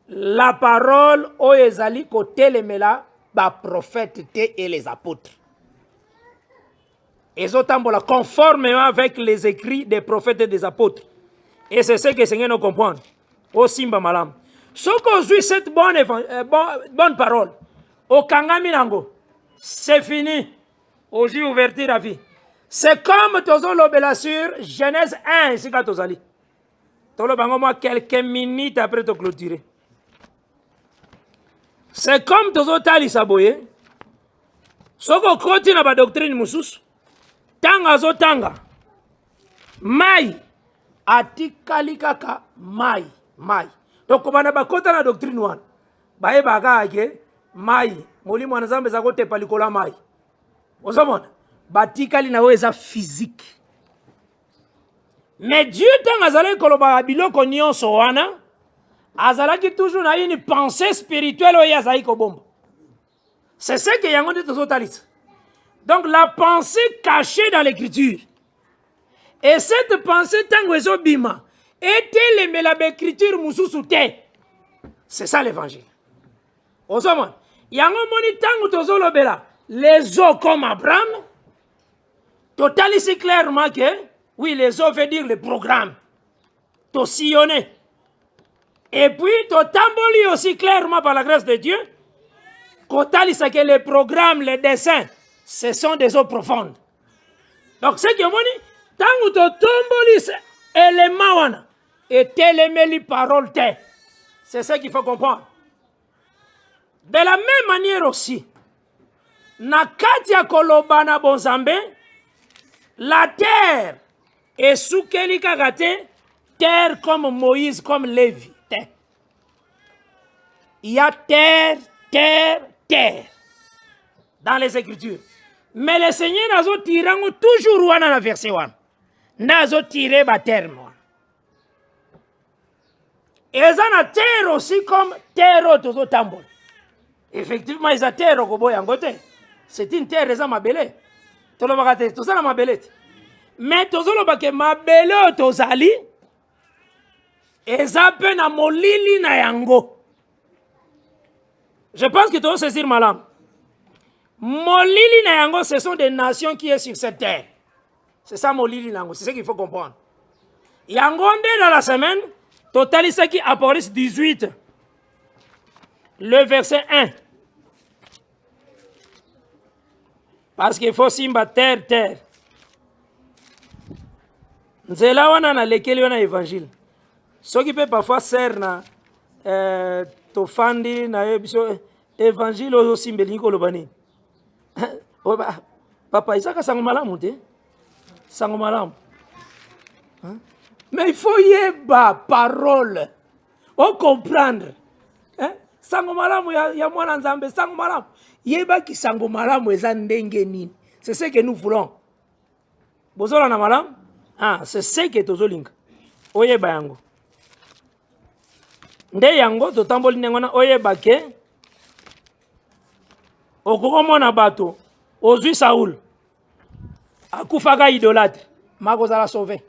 la parole au ezali kote le mela ba prophète et les apôtres. Et zotambola conformément avec les écrits des prophètes et des apôtres. Et c'est ce que le Seigneur nous comprend. Au simba malam. Ce qu'on suit cette bonne parole, au kangami nango, c'est fini. Aux yeux ouverture à vie. C'est comme tozo lobela sur Genèse 1 ici quand tozali. Quelques minutes après te clôturer. C'est comme tozo tali saboye. Soko koti na ba doctrine musus. Tanga zo tanga. Mai atikali kaka mai. Donc komana ba kota na doctrine wan. Bae baga ake mai. Molimo anazambe za kote palikola mai. Osomona batikali na weza physique. Mais Dieu, tant azalaki koloba biloko nyonso wana, azalaki toujours na une pensée spirituelle oyo azalaki kobomba. C'est ce que yango nde tozotalisa. Donc la pensée cachée dans l'écriture. Et cette pensée tango ezobima, etelemela ba écriture mususu te. C'est ça l'évangile. Osomona, yango moni tango tozolobela les eaux comme Abraham, totalisi clairement que oui, les eaux veut dire le programme. To sillonner. Et puis, to tamboli aussi clairement par la grâce de Dieu. Kotali c'est que les programmes, les dessins, ce sont des eaux profondes. Donc, c'est que moni, tant to tamboli élément wana, et telemeli parole te. C'est ça qu'il faut comprendre. De la même manière aussi, na kati ya koloba na bonzambe, la terre et soukeli kakate terre comme Moïse, comme Lévi. Terre. Il y a terre, terre, terre dans les Écritures. Mais le Seigneur n'a pas tiré toujours dans la verset 1. N'a pas tiré la terre. Et ils ont la terre aussi comme terre au tambol. Effectivement, ils ont terre au côté. C'est une terre, ils ont ma belle. Tout ça, ma belle. Mais tout ça, ma belle, tout ça, ils ont peu na molili na yango. Je pense que tu vas saisir ma langue. Molili na yango, ce sont des nations qui sont sur cette terre. C'est ça molili na yango, c'est ce qu'il faut comprendre. Yango dans la semaine, total ce qui Apocryphe 18, le verset 1. Parce qu'il faut simba terre, terre. Nzela wana na lekeli wana évangile. Ce qui peut parfois servir na tofandi na évangile oyo simbeli ko lobani. Papa Isaka sango malamu te. Sango malamu. Mais il faut y parole. On comprendre. Sango malamu ya mwana nzambe sango malamu. Yeba ki sango malamu eza ndenge nini. C'est ce que nous voulons. Bozola na malamu? C'est ce que tozolinga. Oyeba yango. Nde yango totamboli ndengona oyeba ke okomona bato ozwi Saoul akufaka idolâtre makozala sauvé.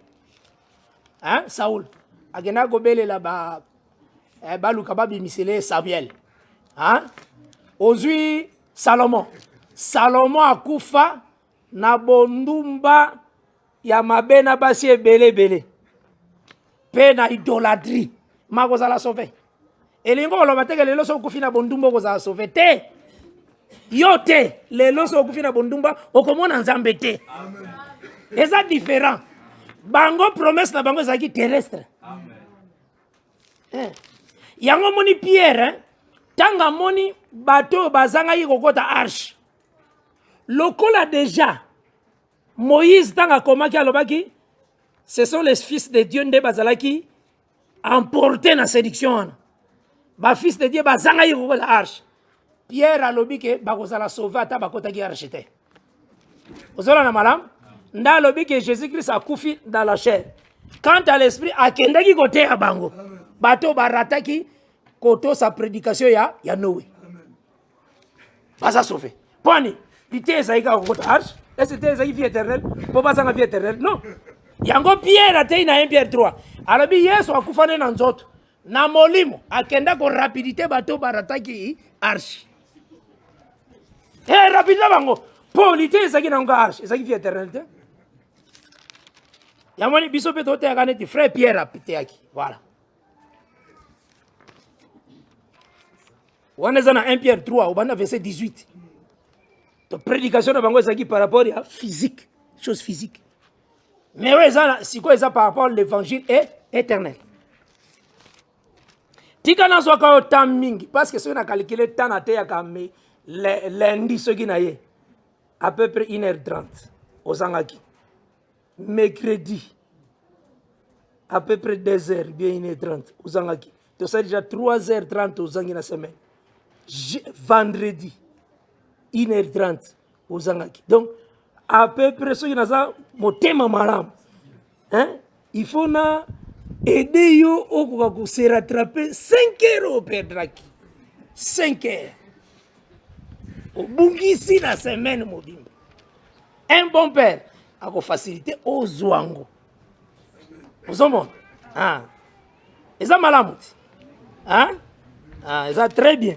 Saoul agenda gobelela baluka babimisele Samuel. Ozwi Salomon akufa na bondumba ya mabe na basi ebele pe na idolâtrie makozala sauvé. Elingo oloba teke lelo so okufi na bondumba okozala sauvé te. Yo te lelo so okufi na bondumba okomona nzambe te. Eza différent. Bango promesse na bango ezaki terrestre. Yango moni Pierre, tanga moni bateau bazanga yi kokota arche. Lokola déjà Moïse tanga komaki alobaki, ce sont les fils de Dieu nde bazalaki emporté na séduction. Ba fils de Dieu bazanga yi kokota arche. Pierre alobi ke bakozala sauver ata bakota ki arche te. Ozola na malam? Nda alobi que Jésus-Christ a koufi dans la chair. Quant à l'esprit, akendaki côté ya bango. Bato barataki koto sa prédication ya Noé. Baza sauvé. Poni, pité esaika kokota arche. Est-ce que c'est vie éternelle? Pour pas sa vie éternelle? Non. Yango Pierre atei na 1 Pierre 3. Alobi Yesu akufane na nzoto. Na molimo akenda ko rapidité bato barataki arche. Rapidement bango. Polité ezaki na ngo arche, ezaki vie éternelle. Yamoni biso pe tote akaneti frère Pierre apiteaki. Voilà. On est dans 1 Pierre 3 au verset 18. La prédication de bango ezaki par rapport à physique, chose physique. Mais ouais ça c'est quoi ça par rapport à l'évangile est éternel. Tika na so ka temps mingi parce que si on a calculé temps na te ya kamé lundi ce qui na ye à peu près 1h30 aux Angaki. Mercredi, à peu près 2h, bien 1h30 aux Angaki. Donc ça déjà 3h30 aux Angaki la semaine. Vendredi, 1h30 aux Angaki. Donc, à peu près ce qui n'a pas mon thème malam. Il faut aider yo au se rattraper 5 heures au perdraki. 5 heures. Au bungisi la semaine mobimba. Un bon père a facilité aux zouango. Vous avez et ça malamuti. Et ça très bien.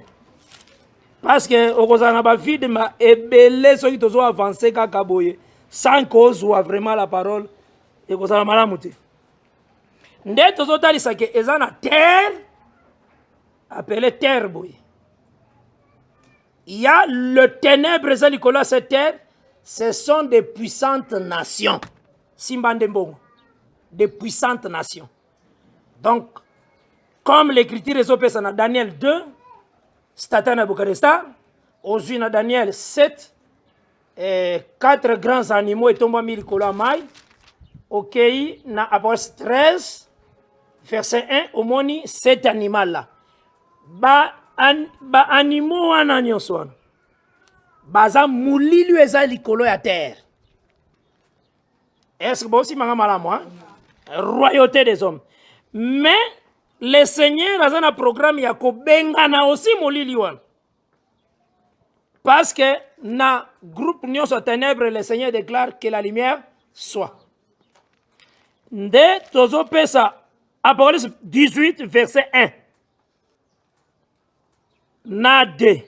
Parce que au cause ba vie de ma ebele ceux qui te ont avancé kakaboye sans cause ou vraiment la parole et cause na malamuti. Ndé to zotali sake ezana terre appelé terre boye. Il y a le ténèbre, cette terre, ce sont des puissantes nations. Simbandembongo, des puissantes nations. Donc, comme l'écriture est opérée dans Daniel 2, Satan Nabucodonosor, aujourd'hui dans Daniel 7, 4 grands animaux et tombent à Milikola Maï, ok, dans Apocalypse 13, verset 1 omoni cet animal là ba animaux wana nyonso wana baza mulili eza likolo ya terre. Est-ce que bosi manga malamu royauté des hommes. Mais le Seigneur a un programme ya ko bengana aussi mulili wana. Parce que na groupe nyonso ténèbres le Seigneur déclare que la lumière soit. Nde tozo pesa Apocalypse 18 verset 1. Na 2.